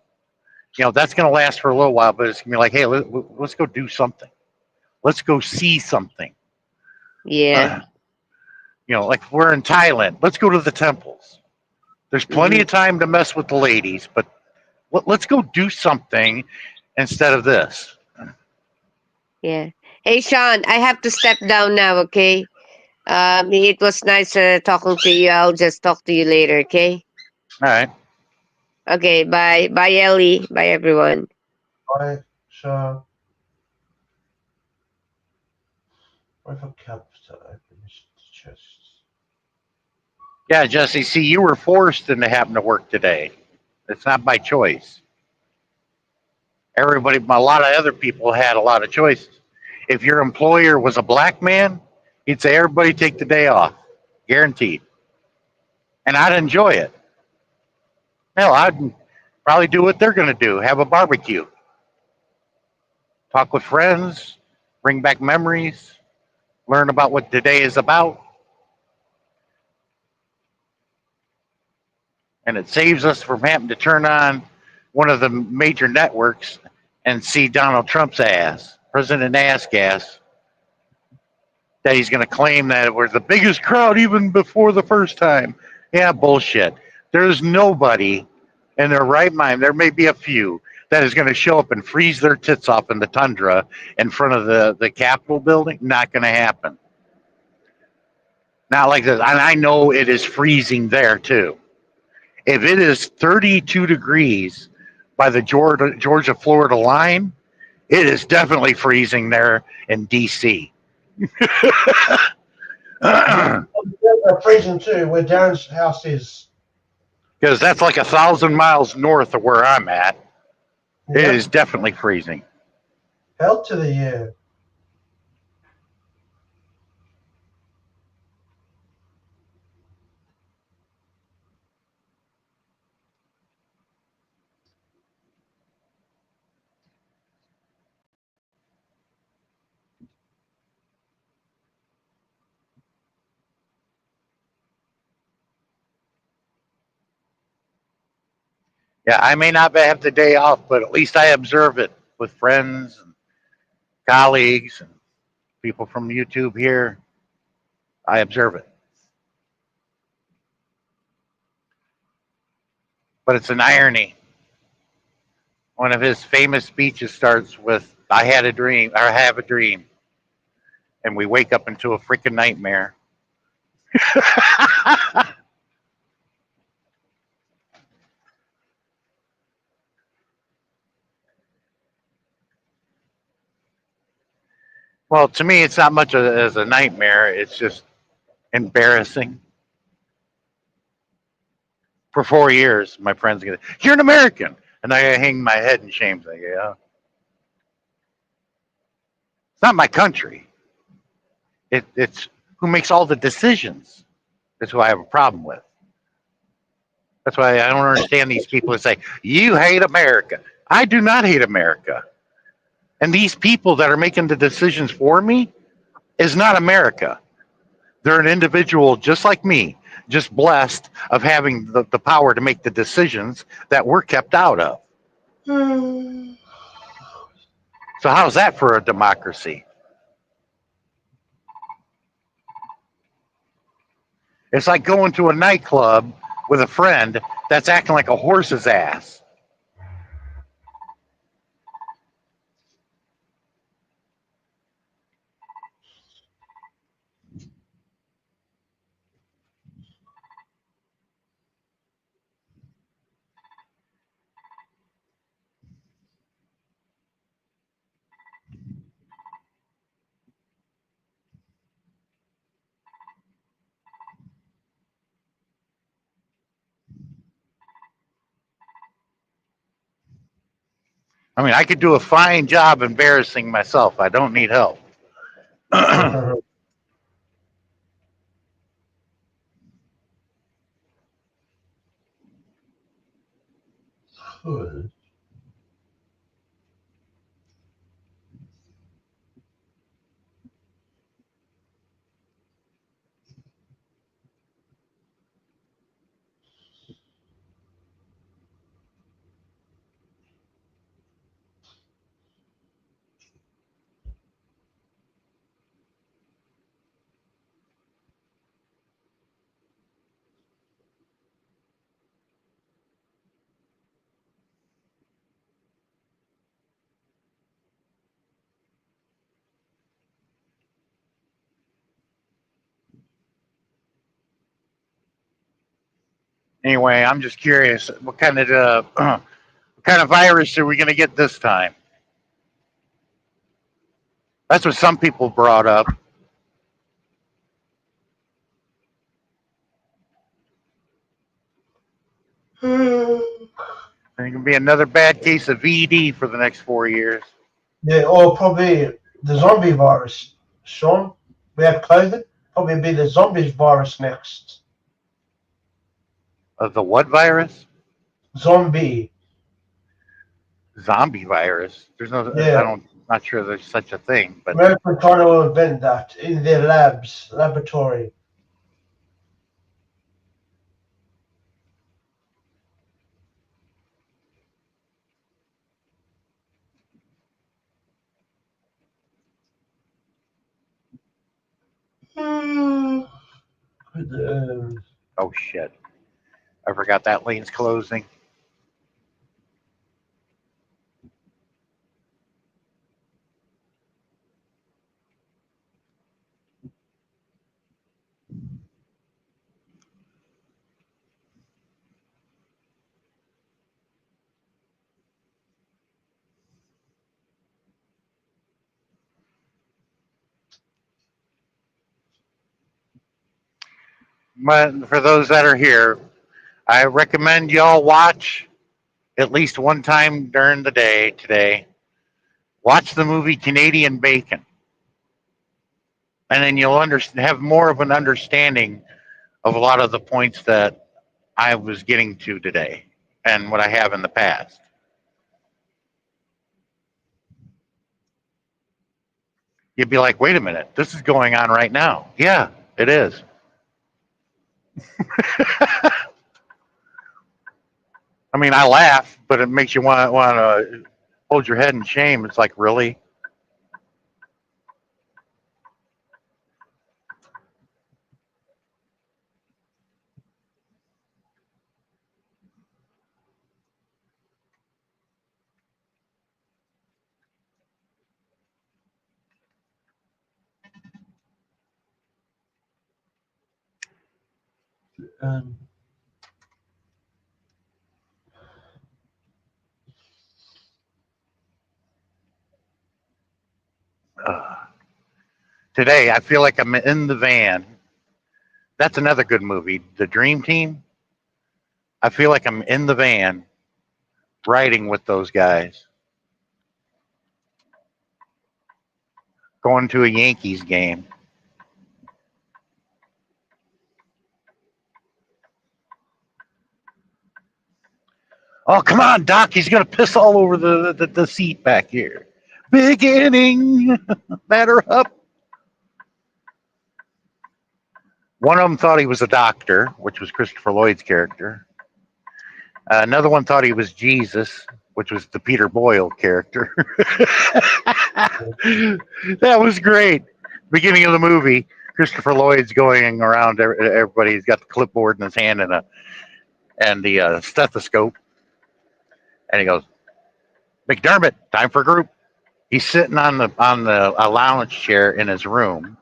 that's going to last for a little while, but it's going to be like, hey, let's go do something. Let's go see something. yeah. Like we're in Thailand. Let's go to the temples. There's plenty Hmm. of time to mess with the ladies, but let's go do something instead of this. Yeah. Hey, Sean, I have to step down now. Okay. It was nice talking to you. I'll just talk to you later. Okay. All right. Okay. Bye. Bye, Ellie. Bye, everyone. I shall wait for Cap to open his chest. Yeah, Jesse, see, you were forced into having to work today. It's not by choice. Everybody, a lot of other people had a lot of choices. If your employer was a black man, he'd say, everybody take the day off, guaranteed. And I'd enjoy it. Hell, I'd probably do what they're going to do, have a barbecue, talk with friends, bring back memories, learn about what today is about. And it saves us from having to turn on one of the major networks and see Donald Trump's ass, President Ass Gas, that he's going to claim that we're the biggest crowd even before the first time. Yeah, bullshit. There's nobody in their right mind, there may be a few, that is going to show up and freeze their tits off in the tundra in front of the Capitol building. Not going to happen. Not like this. And I know it is freezing there too. If it is 32 degrees by the Georgia Florida line, it is definitely freezing there in DC. Because Freezing too, where Darren's house is. that's like 1,000 miles north of where I'm at. It Yep. is definitely freezing. Hell to the yeah. Yeah, I may not have the day off, but at least I observe it with friends and colleagues and people from YouTube here. I observe it. But it's an irony. One of his famous speeches starts with, I had a dream, or I have a dream. And we wake up into a freaking nightmare. Well, to me, it's not much as a nightmare. It's just embarrassing. For 4 years, my friends go, "You're an American," and I hang my head in shame. Like, yeah, it's not my country. It's who makes all the decisions. That's who I have a problem with. That's why I don't understand these people that say you hate America. I do not hate America. And these people that are making the decisions for me is not America. They're an individual just like me, just blessed of having the power to make the decisions that we're kept out of. So how's that for a democracy? It's like going to a nightclub with a friend that's acting like a horse's ass. I mean, I could do a fine job embarrassing myself. I don't need help. Good. Anyway, I'm just curious, what kind of what kind of virus are we going to get this time? That's what some people brought up. There can be another bad case of VD for the next 4 years. Yeah, or probably the zombie virus, Sean. We had COVID. Probably be the zombie virus next. Of the what virus? Zombie. Zombie virus. There's no. Yeah. I don't. Not sure there's such a thing. But American trying to invent that in their laboratory. Um, oh shit! I forgot that lane's closing. But for those that are here, I recommend y'all watch at least one time during the day today. Watch the movie Canadian Bacon, and then you'll have more of an understanding of a lot of the points that I was getting to today and what I have in the past. You'd be like, wait a minute, this is going on right now. Yeah, it is. I mean, I laugh, but it makes you want to hold your head in shame. It's like, really? um, Today, I feel like I'm in the van. That's another good movie, The Dream Team. I feel like I'm in the van riding with those guys, going to a Yankees game. Oh, come on, Doc. He's going to piss all over the seat back here. Beginning, batter up. One of them thought he was a doctor, which was Christopher Lloyd's character. Another one thought he was Jesus, which was the Peter Boyle character. That was great. Beginning of the movie, Christopher Lloyd's going around everybody. He's got the clipboard in his hand and the stethoscope. And he goes, McDermott, time for group. He's sitting on a lounge chair in his room,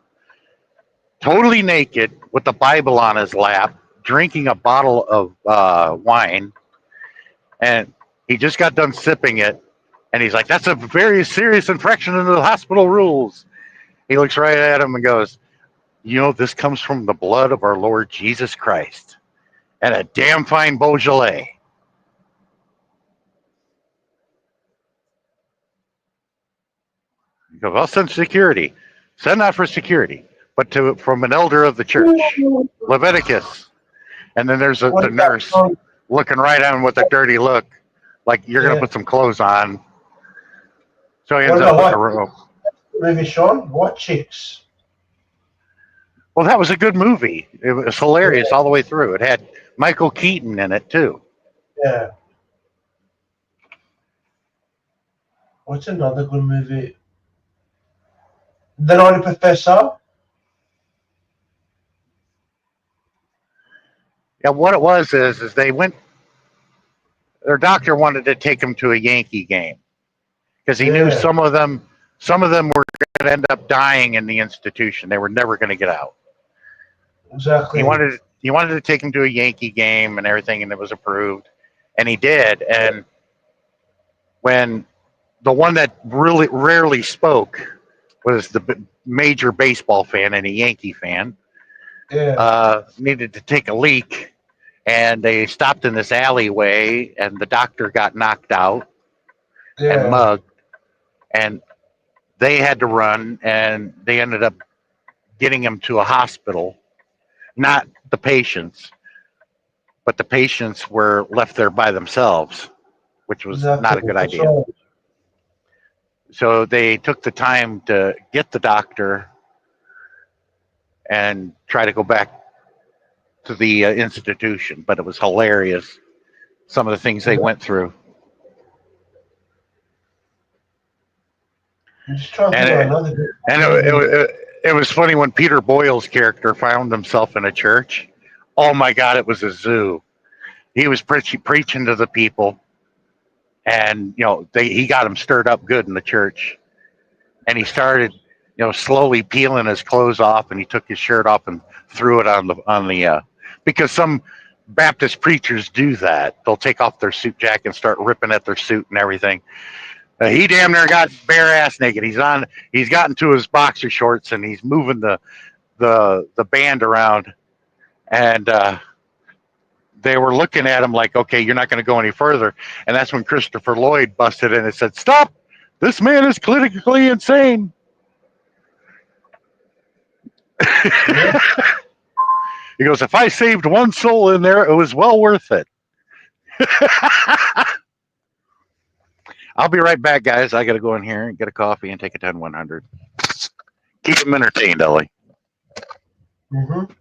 totally naked, with the Bible on his lap, drinking a bottle of wine, and he just got done sipping it, and he's like, "That's a very serious infraction of the hospital rules." He looks right at him and goes, "You know, this comes from the blood of our Lord Jesus Christ, and a damn fine Beaujolais." He goes, "I'll send security. Send that for security, but from an elder of the church, Leviticus." And then there's the nurse looking right at him with a dirty look, like you're going to put some clothes on. So he ends up in the room. Maybe Sean, what chicks? Well, that was a good movie. It was hilarious all the way through. It had Michael Keaton in it too. Yeah. What's another good movie? The Naughty Professor. Yeah, what it was is they went. Their doctor wanted to take him to a Yankee game because he knew some of them were going to end up dying in the institution. They were never going to get out. Exactly. He wanted to take him to a Yankee game and everything, and it was approved, and he did. And when the one that really rarely spoke was the major baseball fan and a Yankee fan, needed to take a leak, and they stopped in this alleyway, and the doctor got knocked out and Yeah. mugged, and they had to run, and they ended up getting him to a hospital. Not the patients, but the patients were left there by themselves, which was not a Exactly. good That's idea. right. So they took the time to get the doctor and try to go back to the institution, but it was hilarious. Some of the things they went through, I'm just trying to and think of it, another good and movie. it was funny when Peter Boyle's character found himself in a church. Oh my God, it was a zoo. He was preaching to the people, and he got them stirred up good in the church, and he started slowly peeling his clothes off, and he took his shirt off and threw it on the because some Baptist preachers do that. They'll take off their suit jacket and start ripping at their suit and everything. He damn near got bare ass naked. He's gotten to his boxer shorts, and he's moving the band around, and they were looking at him like, okay, you're not going to go any further. And that's when Christopher Lloyd busted in and said, stop, this man is clinically insane. Yeah. He goes, if I saved one soul in there, it was well worth it. I'll be right back, guys. I got to go in here and get a coffee and take a 10-100. Keep them entertained, Ellie. Mm-hmm.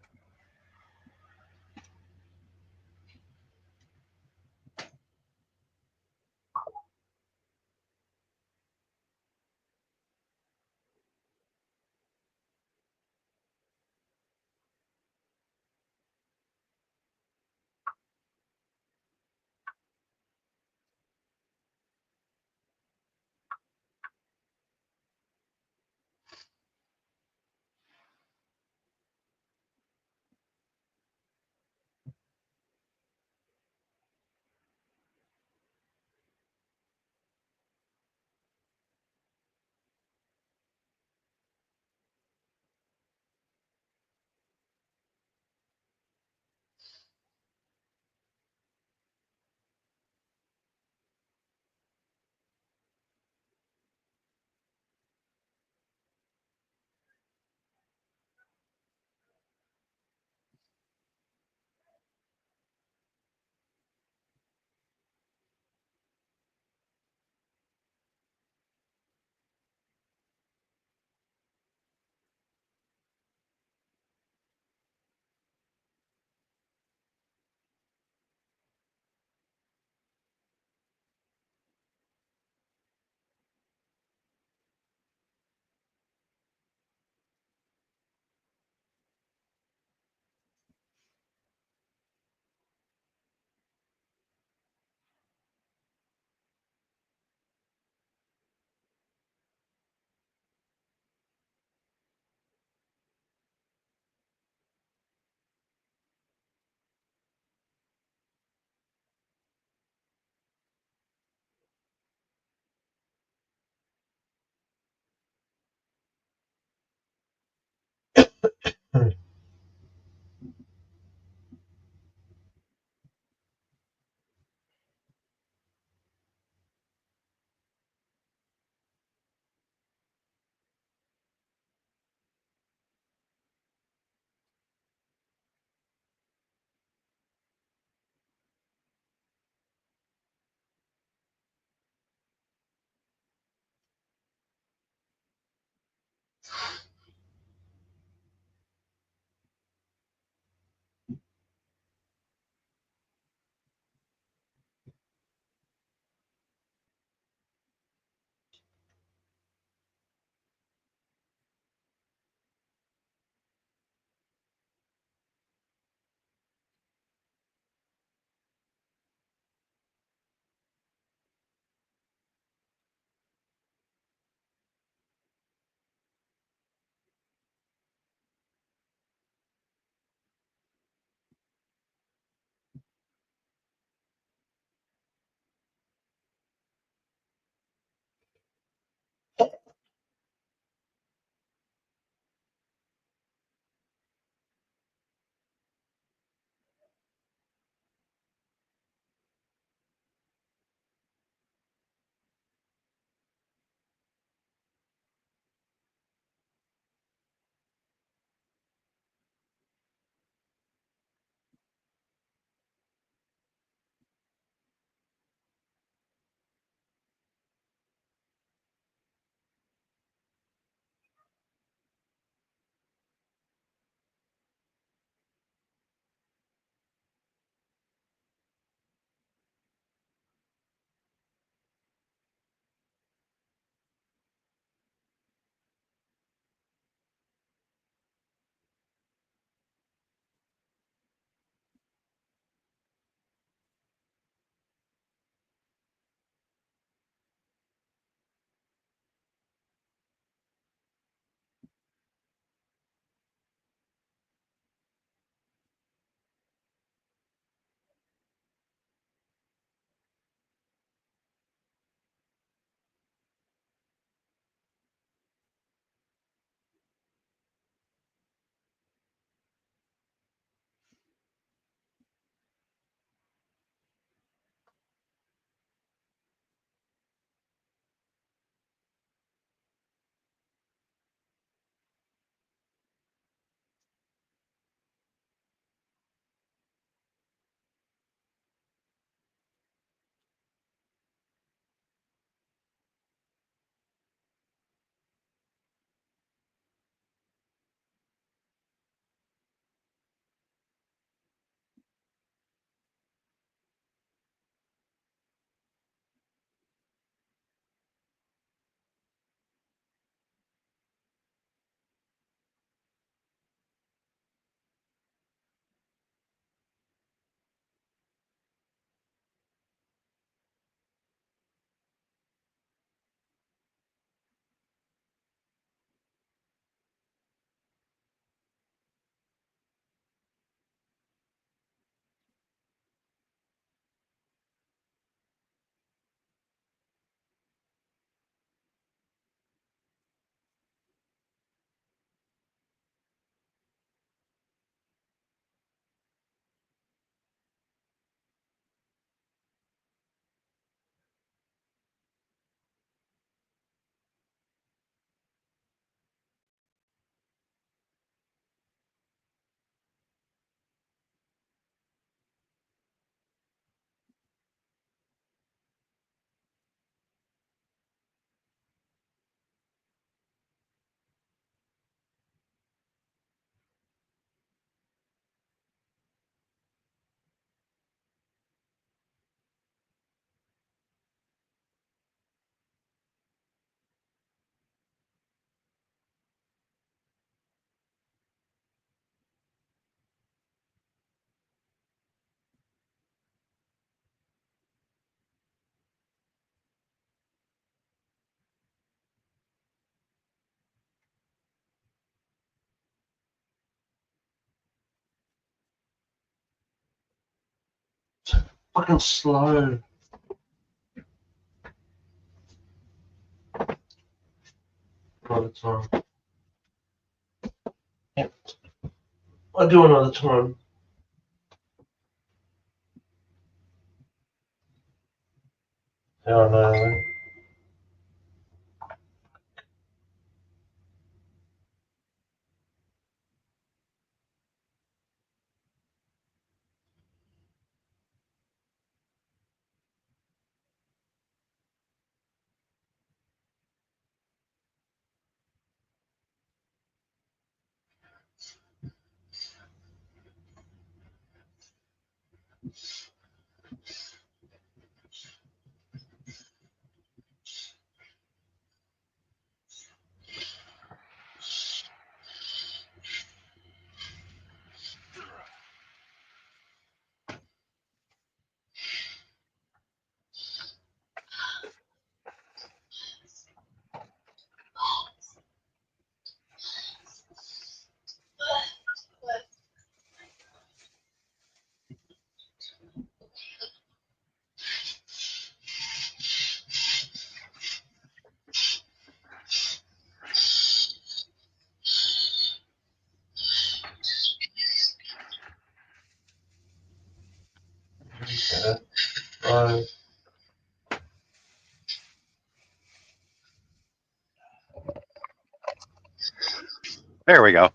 fucking slow. Another time. Yep. I'll do another time. Yeah, I know. Yeah. Right. There we go.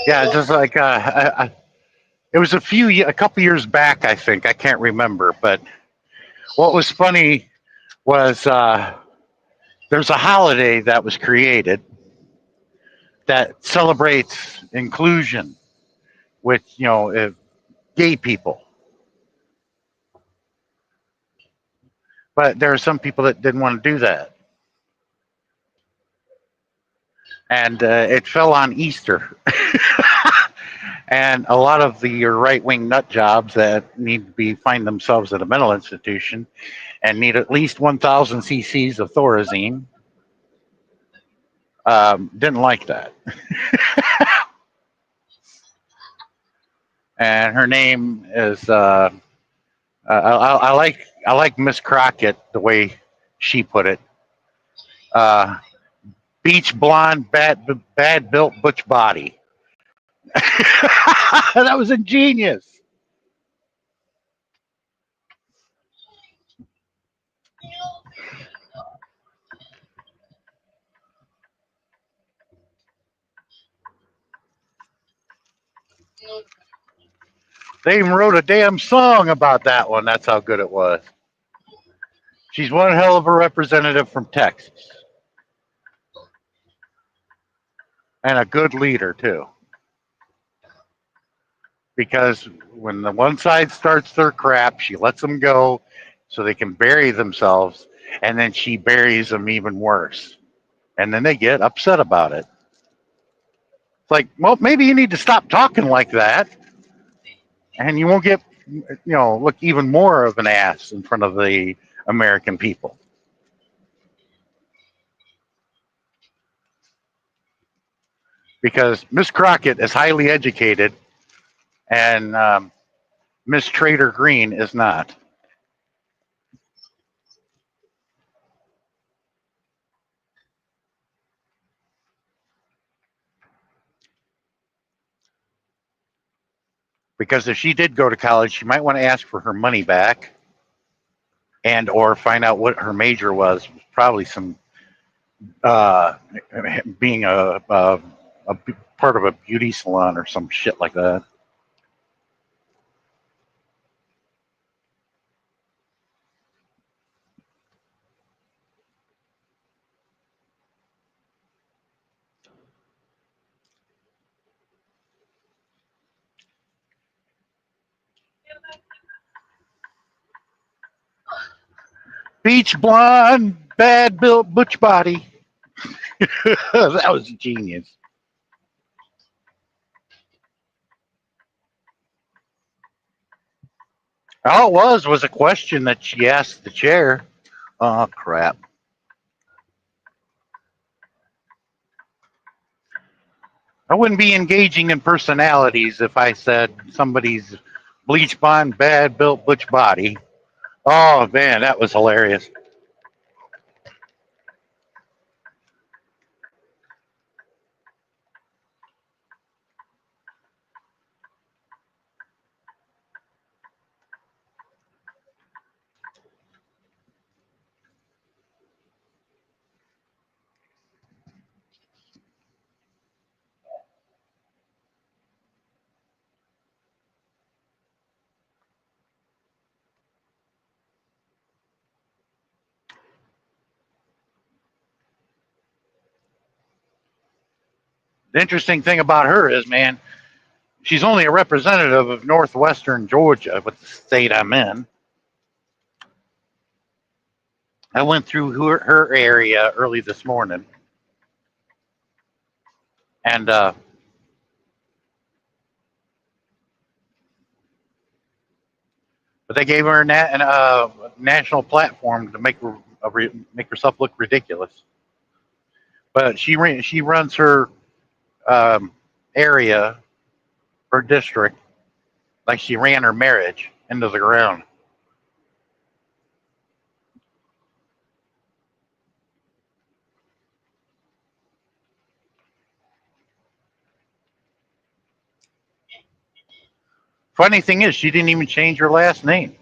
Yeah, just like it was a couple years back, I think. I can't remember, but what was funny was there's a holiday that was created that celebrates inclusion with gay people, but there are some people that didn't want to do that, and it fell on Easter. And a lot of the right wing nut jobs that need to be find themselves at a mental institution and need at least 1,000 cc's of Thorazine didn't like that. And her name is I like Miss Crockett the way she put it. Uh, Beach blonde, bad built butch body. That was ingenious. They even wrote a damn song about that one. That's how good it was. She's one hell of a representative from Texas and a good leader too. Because when the one side starts their crap, she lets them go so they can bury themselves, and then she buries them even worse. And then they get upset about it. It's like, well, maybe you need to stop talking like that, and you won't get, look even more of an ass in front of the American people. Because Miss Crockett is highly educated, and Miss Trader Green is not. Because if she did go to college, she might want to ask for her money back, and or find out what her major was. Probably some uh, being a part of a beauty salon or some shit like that. Beach blonde, bad built butch body. That was genius. All it was a question that she asked the chair. Oh crap. I wouldn't be engaging in personalities if I said somebody's bleach blonde, bad built butch body. Oh man, that was hilarious. The interesting thing about her is, man, she's only a representative of northwestern Georgia, with the state I'm in. I went through her area early this morning, and but they gave her a national platform to make herself look ridiculous. But she runs her um, area, her district, like she ran her marriage into the ground. Funny thing is, she didn't even change her last name.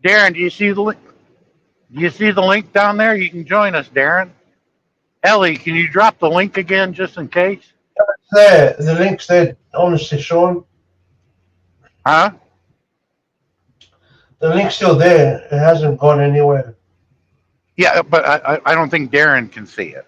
Darren, do you see the link down there? You can join us, Darren. Ellie, can you drop the link again just in case? There, the link's there, honestly, Sean. Huh? The link's still there. It hasn't gone anywhere. Yeah, but I don't think Darren can see it.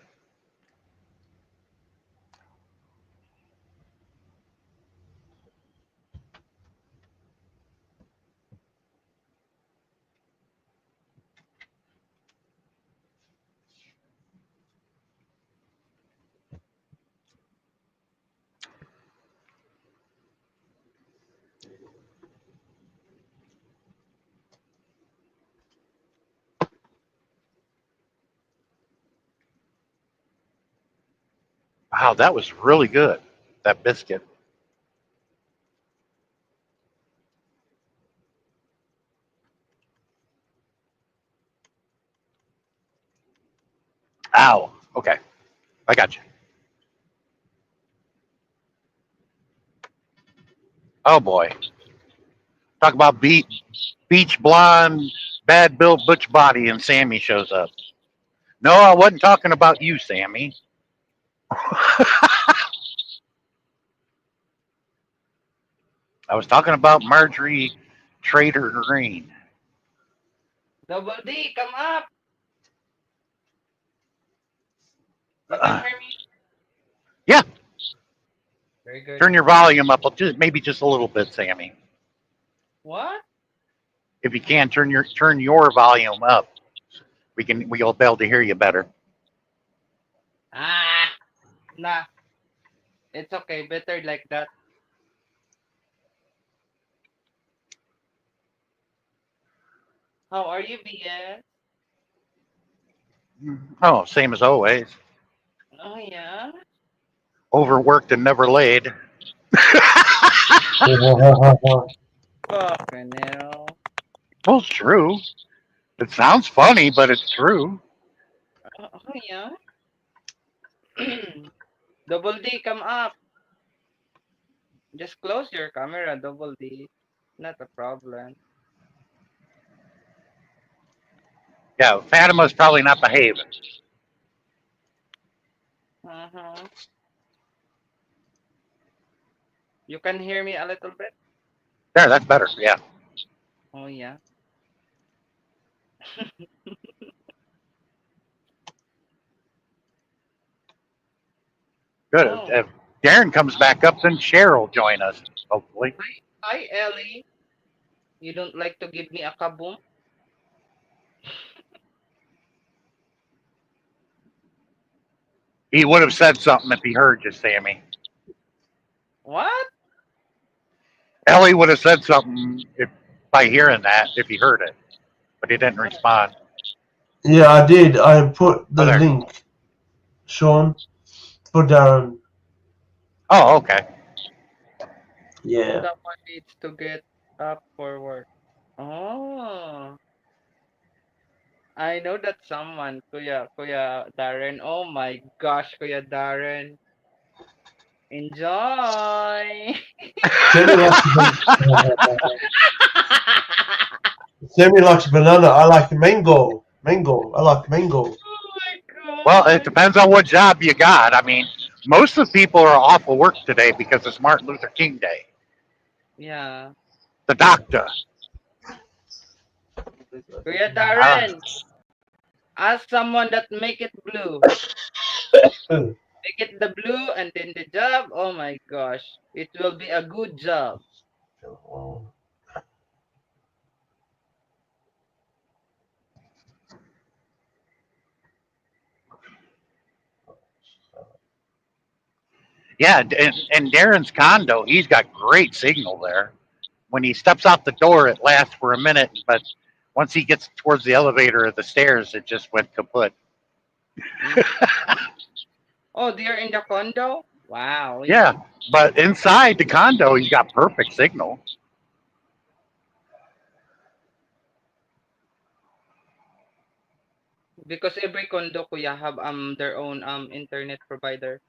Wow, that was really good. That biscuit. Ow. Okay, I got you. Oh boy, talk about beach blonde, bad built butch body, and Sammy shows up. No, I wasn't talking about you, Sammy. I was talking about Marjorie Trader Green. Double D, come up. You can Uh, hear me? yeah, Very good. turn your volume up, maybe just a little bit, Sammy. What? If you can, turn your volume up. We'll be able to hear you better. Ah, nah. It's okay. Better like that. How are you, BS? Oh, same as always. Oh, yeah? Overworked and never laid. Fucking hell. Well, it's true. It sounds funny, but it's true. Oh, yeah? Double D, come up. Just close your camera, Double D. Not a problem. Yeah, Fatima's probably not behaving. Uh-huh. You can hear me a little bit? There, that's better. Yeah, Oh, yeah? good. Oh, Darren comes back up, then Cher will join us, hopefully. Hi, Ellie. You don't like to give me a kaboom? He would have said something if he heard you, Sammy. What? Ellie would have said something if, by hearing that if he heard it, but he didn't respond. Yeah, I did. I put Oh, the there. link, Sean, for Darren. Oh, okay. Yeah. Someone needs to get up for work. Oh, I know that someone, Kuya Darren. Oh my gosh, Kuya Darren. Enjoy. Sammy likes Sammy likes banana. I like mango. Mango. I like mango. Oh my Well, it god. depends on what job you got. I mean, most of the people are off of work today because it's Martin Luther King Day. Yeah. The doctor. Kuya Uh, Darren, ask someone that make it blue. Make it the blue and then the job. Oh my gosh. It will be a good job. yeah, and Darren's condo, he's got great signal there. When he steps out the door, it lasts for a minute, but once he gets towards the elevator or the stairs, it just went kaput. Oh, they're in the condo? Wow. Yeah, but inside the condo, you got perfect signal. Because every condo kuya have their own internet provider.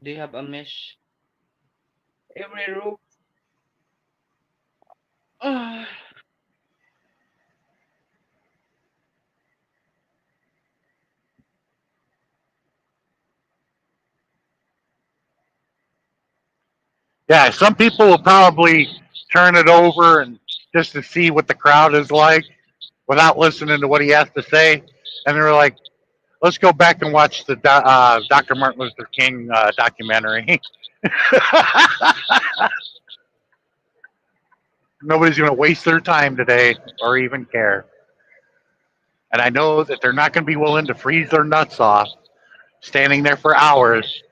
They have a mesh. Every room. Ah, Yeah, some people will probably turn it over and just to see what the crowd is like without listening to what he has to say, and they're like, "Let's go back and watch the Dr. Martin Luther King documentary." Nobody's going to waste their time today or even care. And I know that they're not going to be willing to freeze their nuts off standing there for hours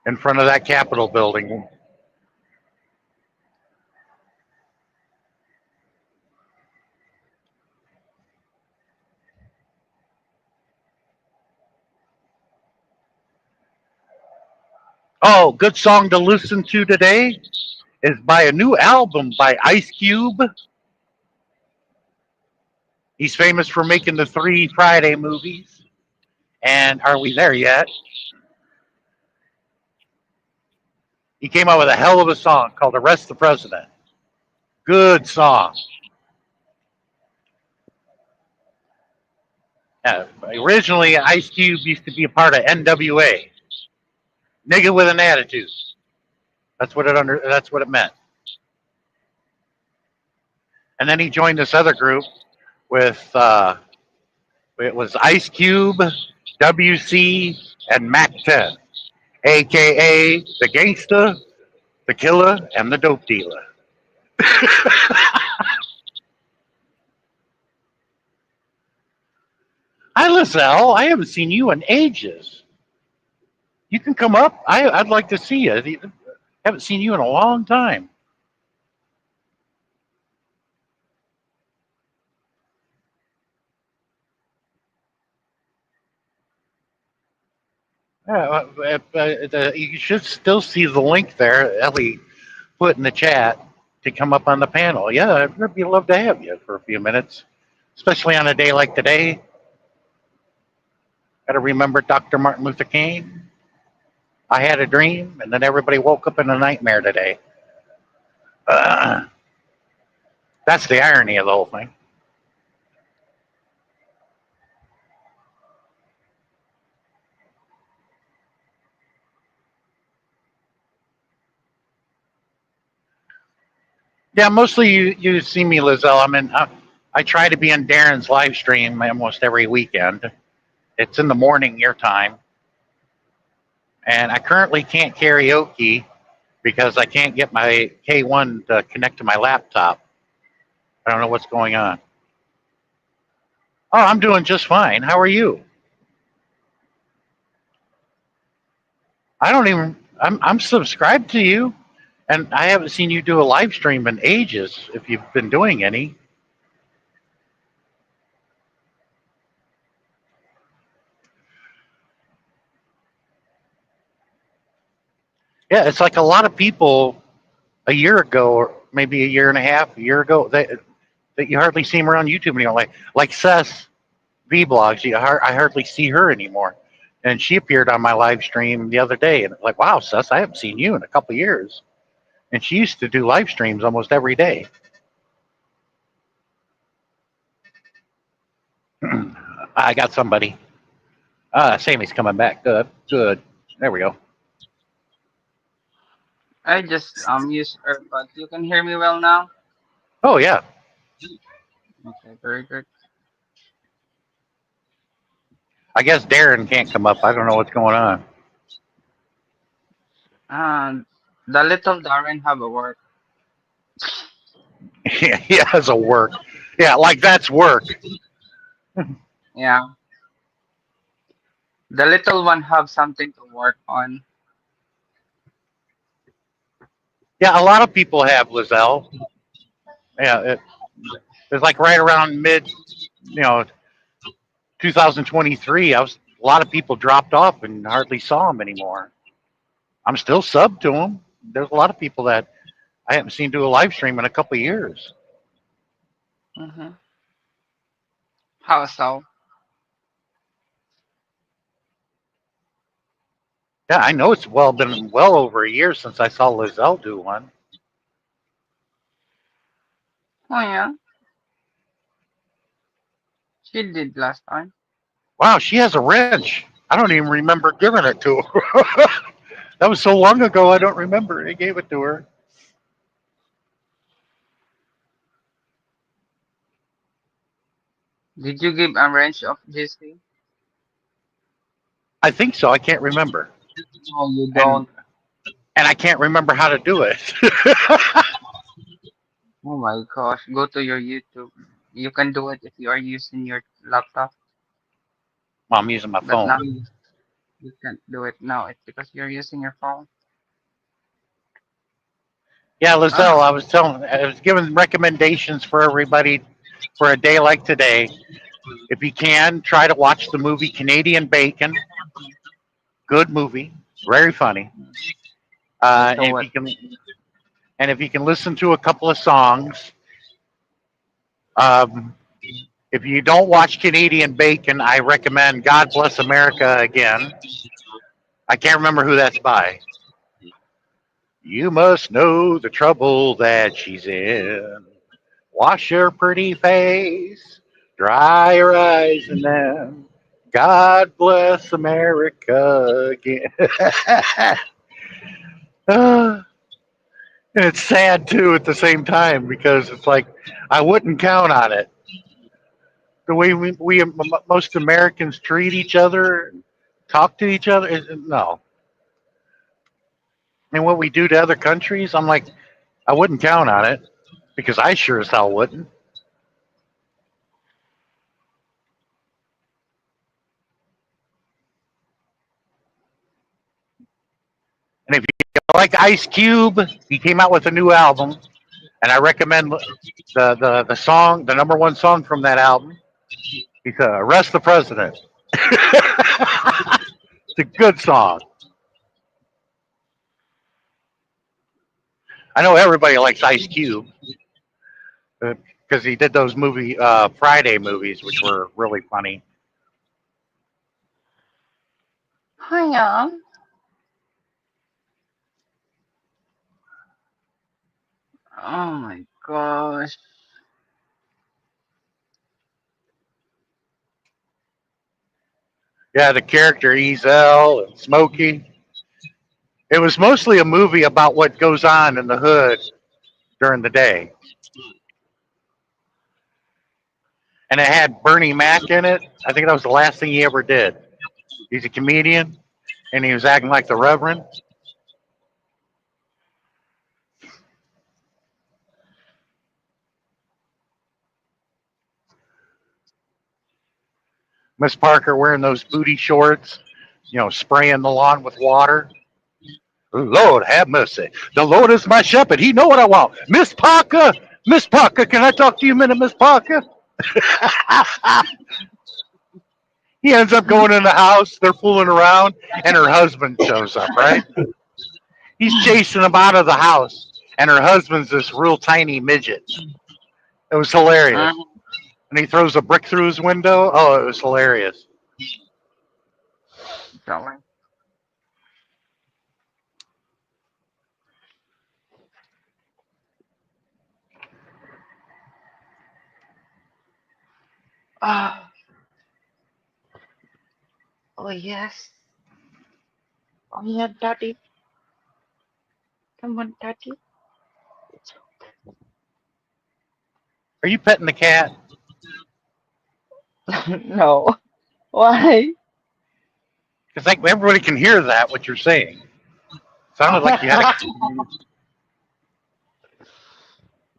in front of that Capitol building. Oh, good song to listen to today is by a new album by Ice Cube. He's famous for making the 3 Friday movies. And are we there yet? He came out with a hell of a song called Arrest the President. Good song. Originally, Ice Cube used to be a part of NWA, Nigga with an Attitude. That's what it meant. And then he joined this other group with it was Ice Cube, WC, and Mac 10, aka the Gangsta, the Killer, and the Dope Dealer. Hi, LaSalle. I haven't seen you in ages. You can come up. I'd like to see you. I haven't seen you in a long time. Yeah, you should still see the link there, Ellie put in the chat to come up on the panel. Yeah, I'd really love to have you for a few minutes, especially on a day like today. Got to remember Dr. Martin Luther King. I had a dream, and then everybody woke up in a nightmare today. Uh, that's the irony of the whole thing. Yeah, mostly you see me, Lizelle. I try to be on Darren's live stream almost every weekend. It's in the morning your time, and I currently can't karaoke because I can't get my K1 to connect to my laptop. I don't know what's going on. Oh, I'm doing just fine. How are you? I don't even. I'm subscribed to you, and I haven't seen you do a live stream in ages. If you've been doing any, yeah, it's like a lot of people a year ago, or maybe a year and a half, a year ago, that you hardly see them around YouTube anymore. Like Seth V blogs, I hardly see her anymore. And she appeared on my live stream the other day, and like, wow, Seth, I haven't seen you in a couple of years. And she used to do live streams almost every day. I got somebody. Sammy's coming back. Good, good. There we go. I just use AirPods. You can hear me well now? Oh yeah. Okay, very good. I guess Darren can't come up. I don't know what's going on. The little Darren have a work. He has a work. Yeah, like that's work. Yeah. The little one have something to work on. Yeah, a lot of people have Lizelle. Yeah, it's like right around mid, 2023. A lot of people dropped off and hardly saw them anymore. I'm still sub to them. There's a lot of people that I haven't seen do a live stream in a couple of years. Mm-hmm. How so? Yeah, I know it's been well over a year since I saw Lizelle do one. Oh yeah, she did last time. Wow, she has a wrench. I don't even remember giving it to her. That was so long ago. I don't remember. I gave it to her. Did you give a range of GC? I think so. I can't remember, No, you and don't. I can't remember how to do it. Oh my gosh, go to your YouTube. You can do it if you are using your laptop, Well, I'm using my but now phone. you can't do it now. It's because you're using your phone. Yeah, Lizelle, Ah, I was giving recommendations for everybody for a day like today. If you can, try to watch the movie Canadian Bacon. Good movie, very funny. I Uh, and saw if it. you can, and if you can listen to a couple of songs, um, if you don't watch Canadian Bacon, I recommend God Bless America Again. I can't remember who that's by. You must know the trouble that she's in. Wash your pretty face, dry your eyes, and then God bless America again. And it's sad too at the same time because it's like I wouldn't count on it. The way most Americans treat each other, talk to each other, no. And what we do to other countries, I'm like, I wouldn't count on it because I sure as hell wouldn't. And if you like Ice Cube, he came out with a new album, and I recommend the song, the number one song from that album. He's "Arrest the President." It's a good song. I know everybody likes Ice Cube because he did those Friday movies, which were really funny. Hiya. Oh my gosh. Yeah, the character Ezel and Smokey. It was mostly a movie about what goes on in the hood during the day. And it had Bernie Mac in it. I think that was the last thing he ever did. He's a comedian, and he was acting like the Reverend. Miss Parker wearing those booty shorts, spraying the lawn with water. Lord have mercy. The Lord is my shepherd. He know what I want. Miss Parker, can I talk to you a minute, Miss Parker? He ends up going in the house. They're fooling around, and her husband shows up, right? He's chasing them out of the house, and her husband's this real tiny midget. It was hilarious. And he throws a brick through his window. Oh, it was hilarious. Going. Ah. Oh yes. Oh yeah, Daddy. Come on, Daddy. Are you petting the cat? No. Why? Because everybody can hear that, what you're saying. Sounded like you had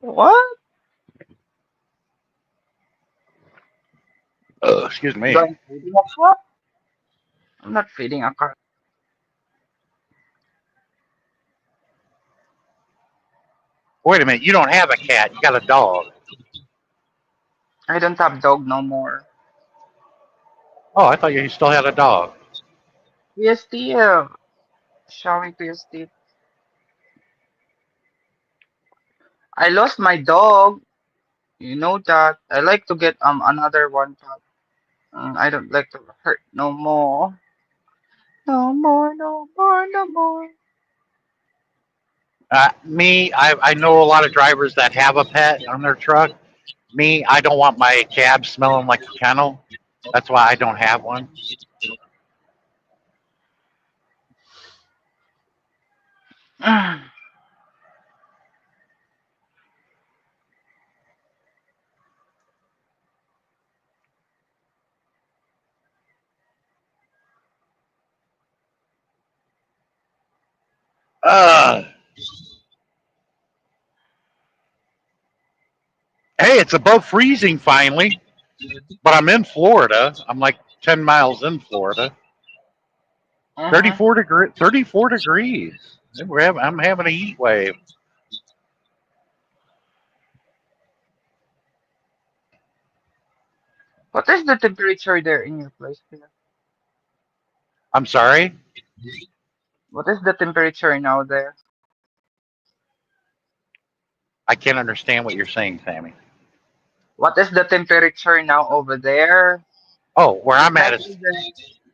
What? excuse me. Do I feeding a cat? I'm not feeding a cat. Wait a minute. You don't have a cat. You got a dog. I don't have dog no more. Oh, I thought you still had a dog. Yes, Steve. Showing to you, Steve. I lost my dog. You know that. I like to get another one, but I don't like to hurt no more. No more, no more, no more. Me, I know a lot of drivers that have a pet on their truck. Me, I don't want my cab smelling like a kennel. That's why I don't have one. Hey, it's above freezing finally, but I'm in Florida. I'm like 10 miles in Florida. 34 degrees. I'm having a heat wave. What is the temperature there in your place? Here? I'm sorry. What is the temperature now there? I can't understand what you're saying, Sammy. What is the temperature now over there? Oh, where I'm at, Like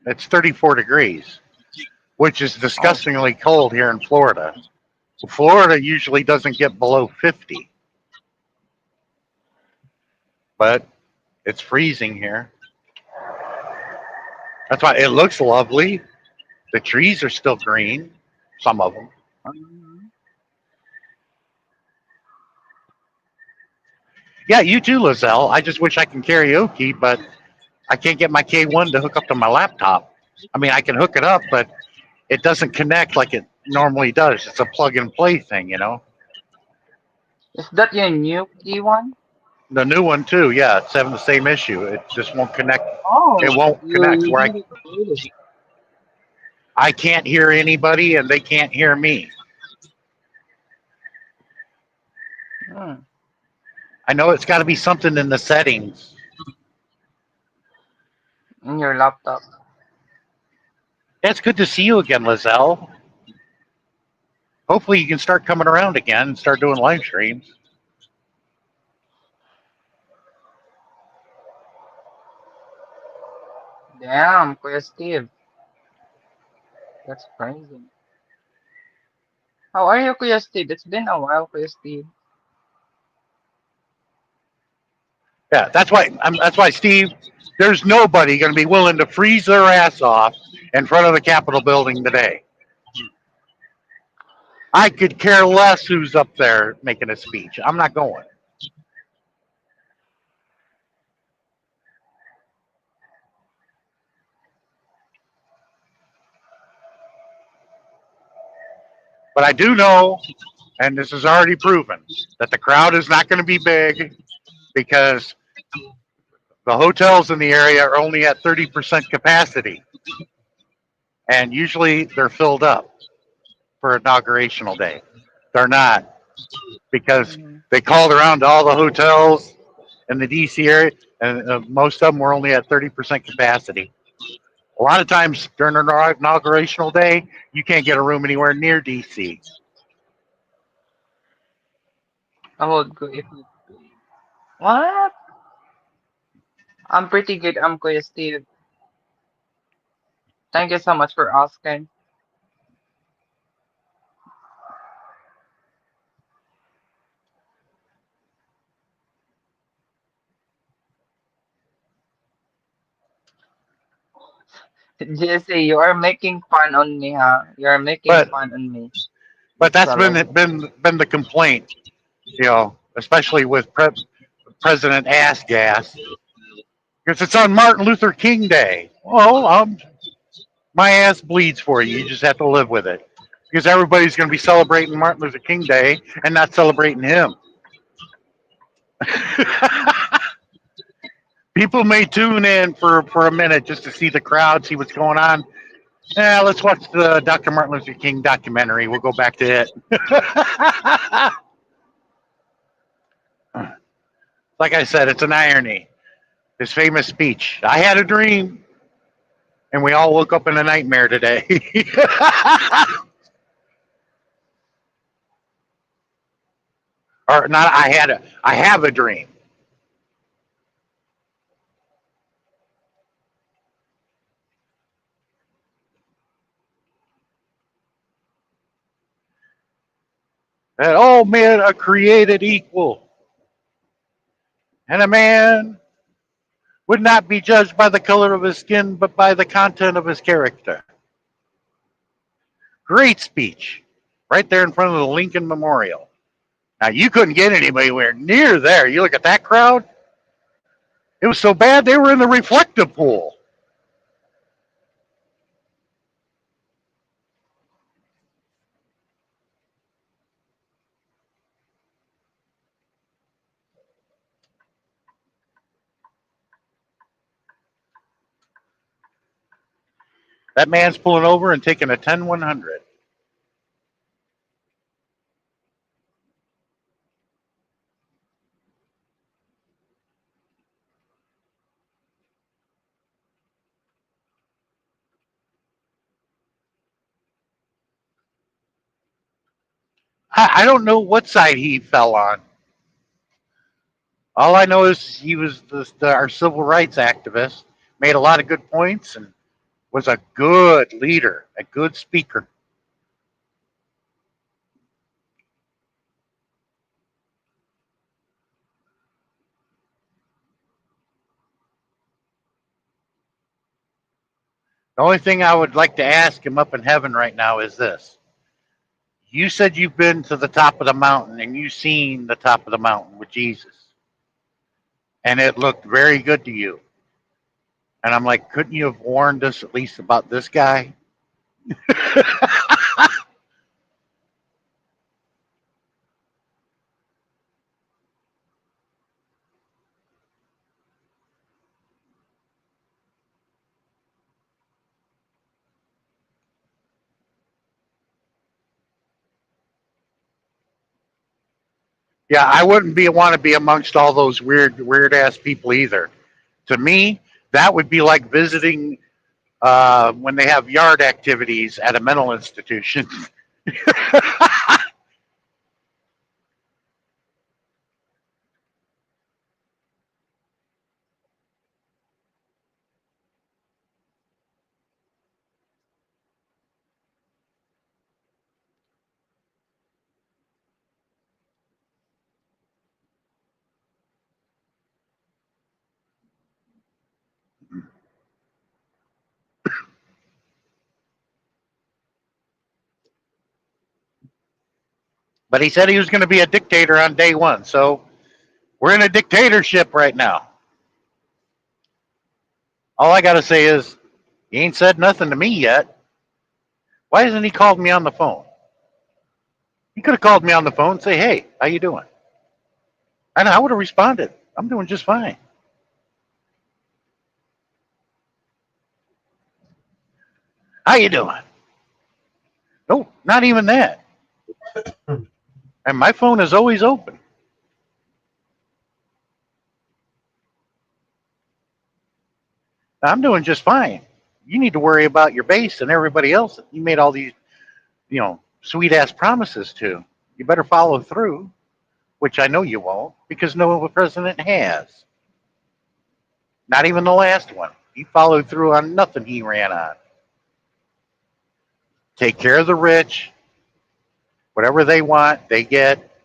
it's 34 degrees, which is disgustingly cold here in Florida. Florida usually doesn't get below 50, but it's freezing here. That's why it looks lovely. The trees are still green, some of them. Yeah, you too, Lizelle. I just wish I can karaoke, but I can't get my K1 to hook up to my laptop. I mean, I can hook it up, but it doesn't connect like it normally does. It's a plug and play thing, Is that your new key one? The new one too, yeah, it's having the same issue. It just won't connect. Oh, It won't connect where need to do this. I can't hear anybody and they can't hear me. Hmm. I know it's got to be something in the settings. In your laptop. Yeah, it's good to see you again, Lizelle. Hopefully you can start coming around again and start doing live streams. Damn, Kuya Steve. That's crazy. How are you, Kuya Steve? It's been a while, Kuya Steve. Yeah, that's why, Steve, there's nobody going to be willing to freeze their ass off in front of the Capitol building today. I could care less who's up there making a speech. I'm not going. But I do know, and this is already proven, that the crowd is not going to be big because the hotels in the area are only at 30% capacity. And usually they're filled up for inaugurational day. They're not because Mhm. they called around to all the hotels in the DC area, and most of them were only at 30% capacity. A lot of times during an inaugurational day, you can't get a room anywhere near DC. I would go if you. What? I'm pretty good. I'm Kuya Steve. Thank you so much for asking. Jesse, you are making fun on me, huh? You are making But fun on me, but this that's fellow. been the complaint, especially with President Ass Gas, because it's on Martin Luther King Day. Well, my ass bleeds for you. You just have to live with it because everybody's going to be celebrating Martin Luther King Day and not celebrating him. People may tune in for a minute just to see the crowd, see what's going on. Yeah, let's watch the Dr. Martin Luther King documentary. We'll go back to it. Like I said, it's an irony. His famous speech, I had a dream, and we all woke up in a nightmare today. Or not, I have a dream. That all men are created equal, and a man would not be judged by the color of his skin, but by the content of his character. Great speech, right there in front of the Lincoln Memorial. Now, you couldn't get anywhere near there. You look at that crowd, it was so bad they were in the reflective pool. That man's pulling over and taking a 10-100. I don't know what side he fell on. All I know is he was our civil rights activist, made a lot of good points, and was a good leader, a good speaker. The only thing I would like to ask him up in heaven right now is this. You said you've been to the top of the mountain and you've seen the top of the mountain with Jesus, and it looked very good to you. And I'm like, couldn't you have warned us at least about this guy? Yeah, I wouldn't want to be amongst all those weird ass people either. To me, that would be like visiting when they have yard activities at a mental institution. But he said he was going to be a dictator on day one. So we're in a dictatorship right now. All I got to say is he ain't said nothing to me yet. Why hasn't he called me on the phone? He could have called me on the phone and say, "Hey, how you doing?" And I would have responded. I'm doing just fine. How you doing? No, not even that. And my phone is always open. I'm doing just fine. You need to worry about your base and everybody else that you made all these, sweet ass promises to. You better follow through, which I know you won't, because no president has. Not even the last one. He followed through on nothing he ran on. Take care of the rich, whatever they want, they get,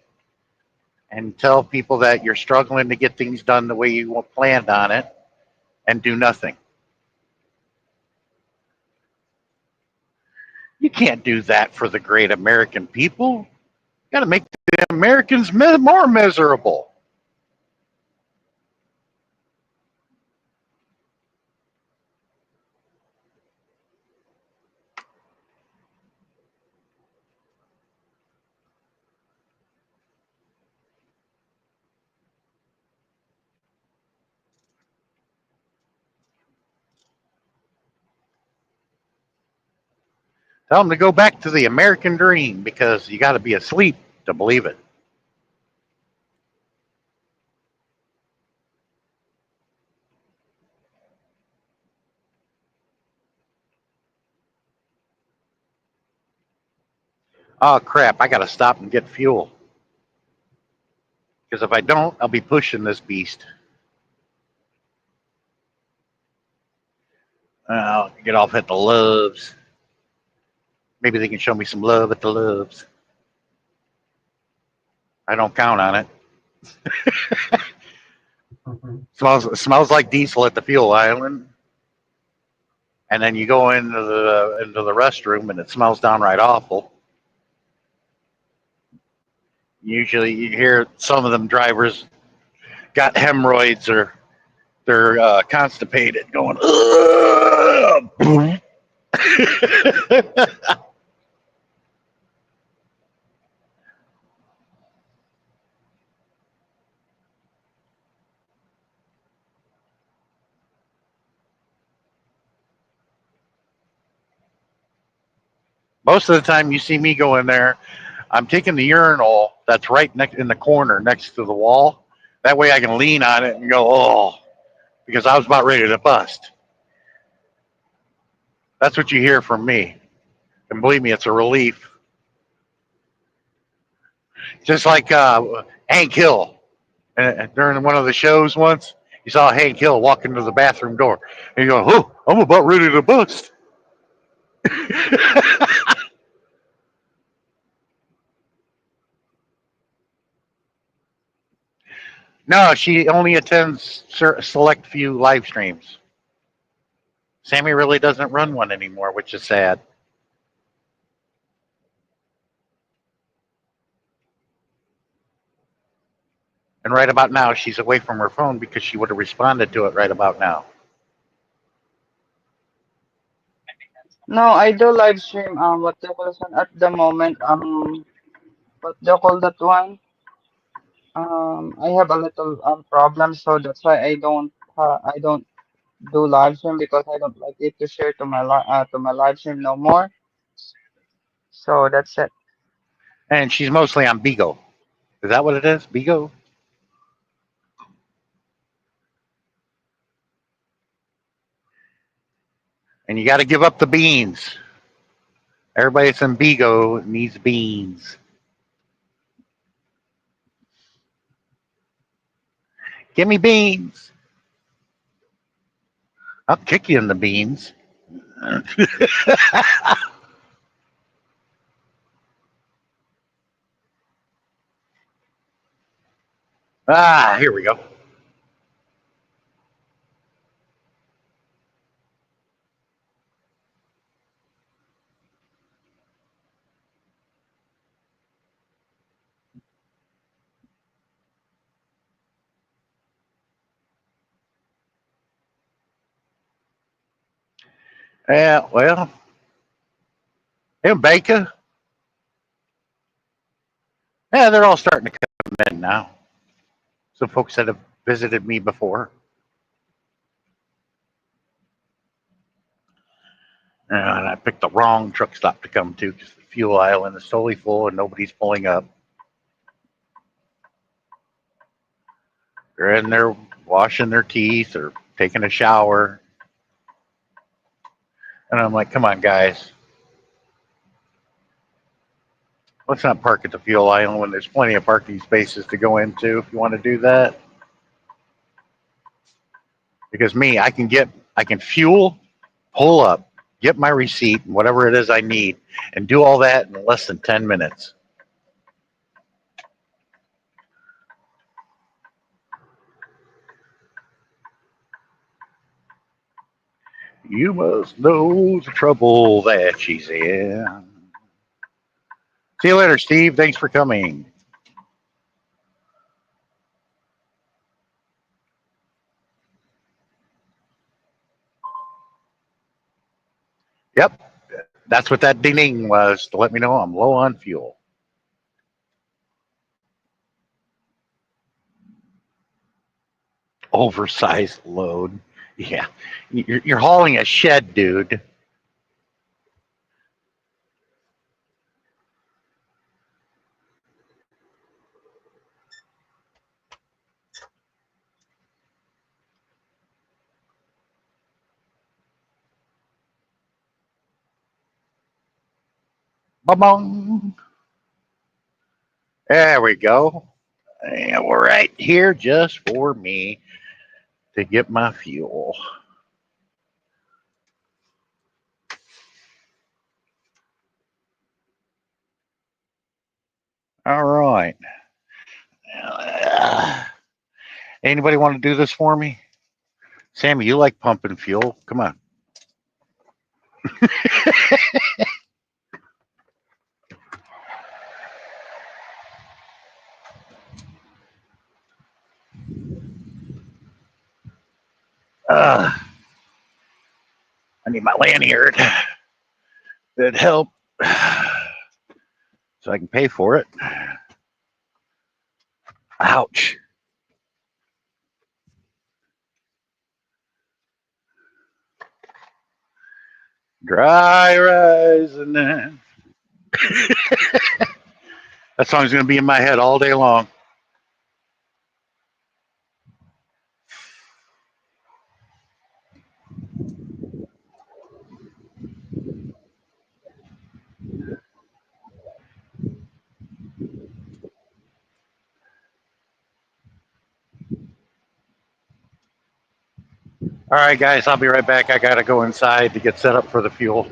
and tell people that you're struggling to get things done the way you planned on it, and do nothing. You can't do that for the great American people. You got to make the Americans more miserable. Tell them to go back to the American dream because you got to be asleep to believe it. Oh crap! I got to stop and get fuel because if I don't, I'll be pushing this beast. I'll get off at the Loves. Maybe they can show me some love at the Loves. I don't count on it. Smells like diesel at the fuel island, and then you go into the restroom and it smells downright awful. Usually, you hear some of them drivers got hemorrhoids or they're constipated, going. Ugh! Most of the time, you see me go in there. I'm taking the urinal that's right next in the corner next to the wall. That way, I can lean on it and go, oh, because I was about ready to bust. That's what you hear from me, and believe me, it's a relief. Just like Hank Hill during one of the shows once. You saw Hank Hill walk into the bathroom door, and you go, "Oh, I'm about ready to bust." No, she only attends select few live streams. Sammy really doesn't run one anymore, which is sad. And right about now, she's away from her phone because she would have responded to it right about now. No, I do live stream. What do you call this one at the moment? What do you call that one? I have a little problem, so that's why I don't do live stream because I don't like it to share to my live stream no more. So that's it. And she's mostly on Bigo. Is that what it is? Bigo? And you got to give up the beans. Everybody that's in Bigo needs beans. Give me beans. I'll kick you in the beans. Here we go. Yeah, well, in Baker, yeah, they're all starting to come in now. Some folks that have visited me before. And I picked the wrong truck stop to come to because the fuel island is totally full and nobody's pulling up. They're in there washing their teeth or taking a shower. And I'm like, come on, guys. Let's not park at the fuel island when there's plenty of parking spaces to go into if you want to do that. Because me, I can fuel, pull up, get my receipt, whatever it is I need, and do all that in less than 10 minutes. You must know the trouble that she's in. See you later, Steve. Thanks for coming. Yep, that's what that ding ding was to let me know I'm low on fuel. Oversized load. Yeah, you're hauling a shed, dude. Ba-bong. There we go. And we're right here just for me to get my fuel. All right. Anybody want to do this for me? Sammy, you like pumping fuel. Come on. I need my lanyard. That'd help so I can pay for it. Ouch. Dry rising. That song's going to be in my head all day long. All right, guys, I'll be right back. I got to go inside to get set up for the fuel.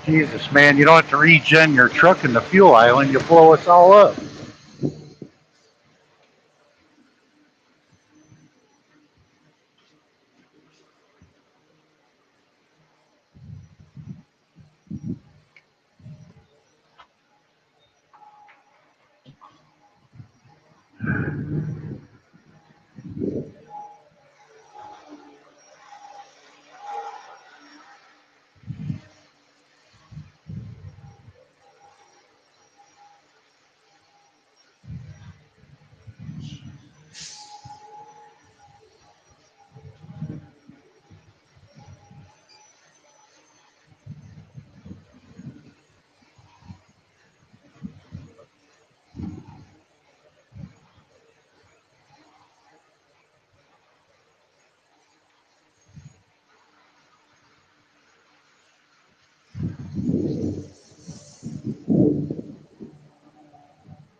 Jesus, man, you don't have to regen your truck in the fuel island. You blow us all up.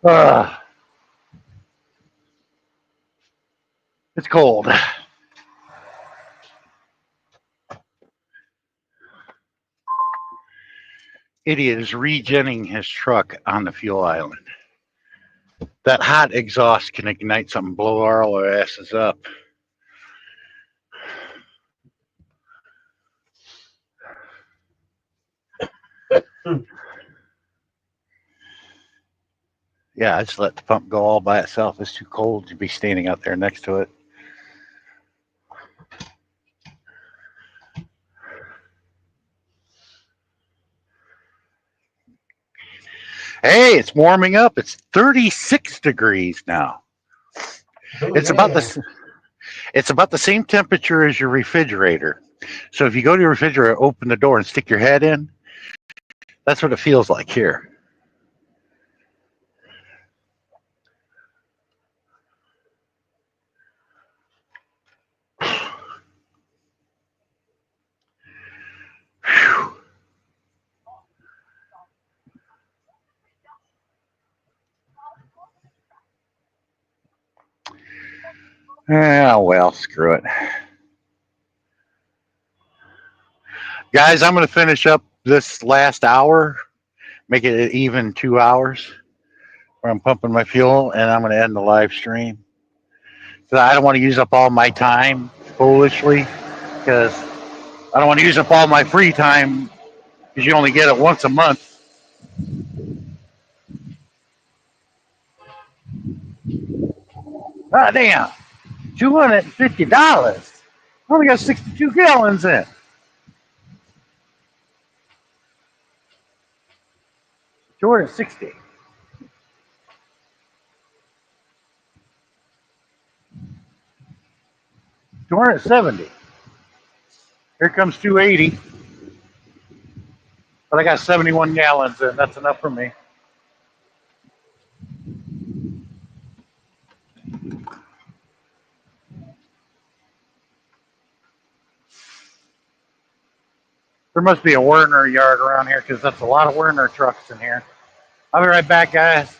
Ugh, it's cold. Idiot is regenning his truck on the fuel island. That hot exhaust can ignite something, blow our asses up. Yeah, I just let the pump go all by itself. It's too cold to be standing out there next to it. Hey, it's warming up. It's 36 degrees now. Oh, It's about yeah. the it's about the same temperature as your refrigerator. So if you go to your refrigerator, open the door and stick your head in, that's what it feels like here. Whew. Ah, well, screw it. Guys, I'm going to finish up this last hour, make it an even 2 hours where I'm pumping my fuel, and I'm going to end the live stream. So I don't want to use up all my time foolishly because I don't want to use up all my free time because you only get it once a month. Ah, damn, $250. I only got 62 gallons in. 260. 270. Here comes 280. But I got 71 gallons in. That's enough for me. There must be a Werner yard around here because that's a lot of Werner trucks in here. I'll be right back, guys.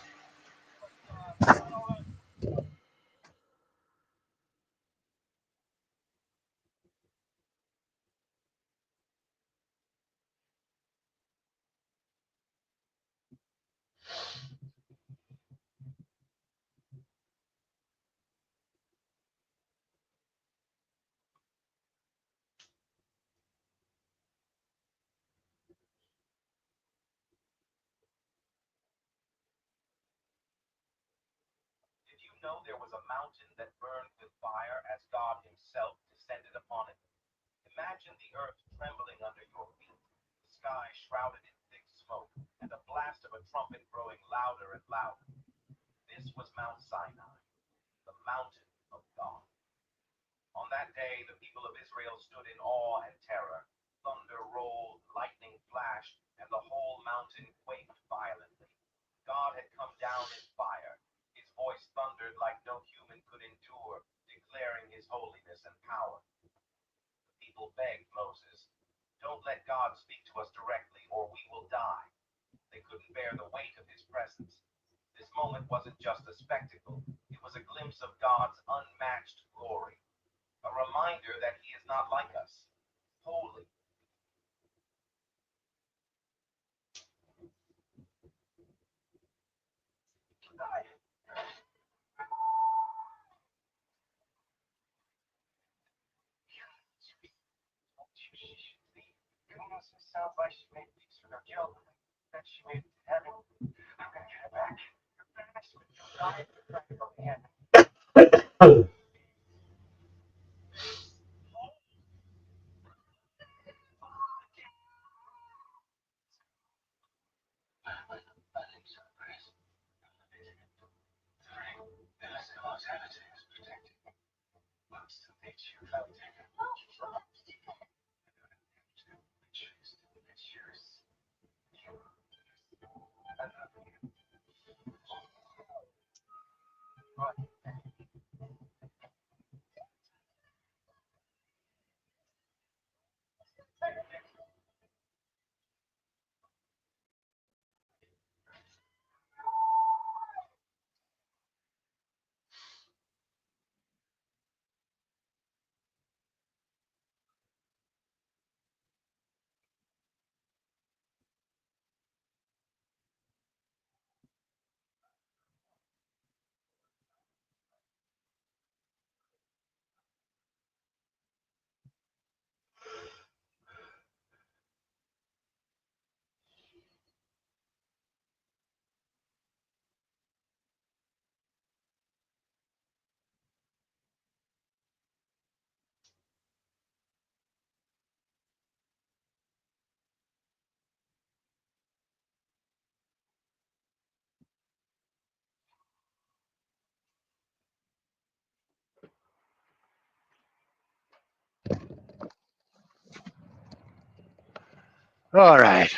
All right.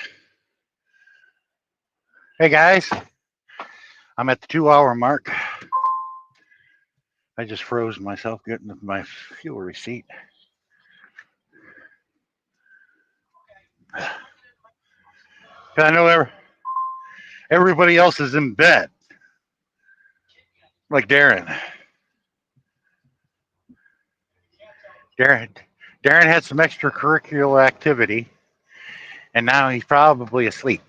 Hey guys, I'm at the 2 hour mark. I just froze myself getting my fuel receipt. I know everybody else is in bed, like Darren. Darren had some extracurricular activity, and now he's probably asleep.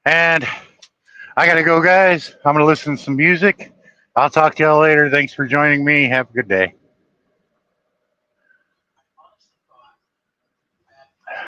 And I gotta go, guys. I'm gonna listen to some music. I'll talk to y'all later. Thanks for joining me. Have a good day.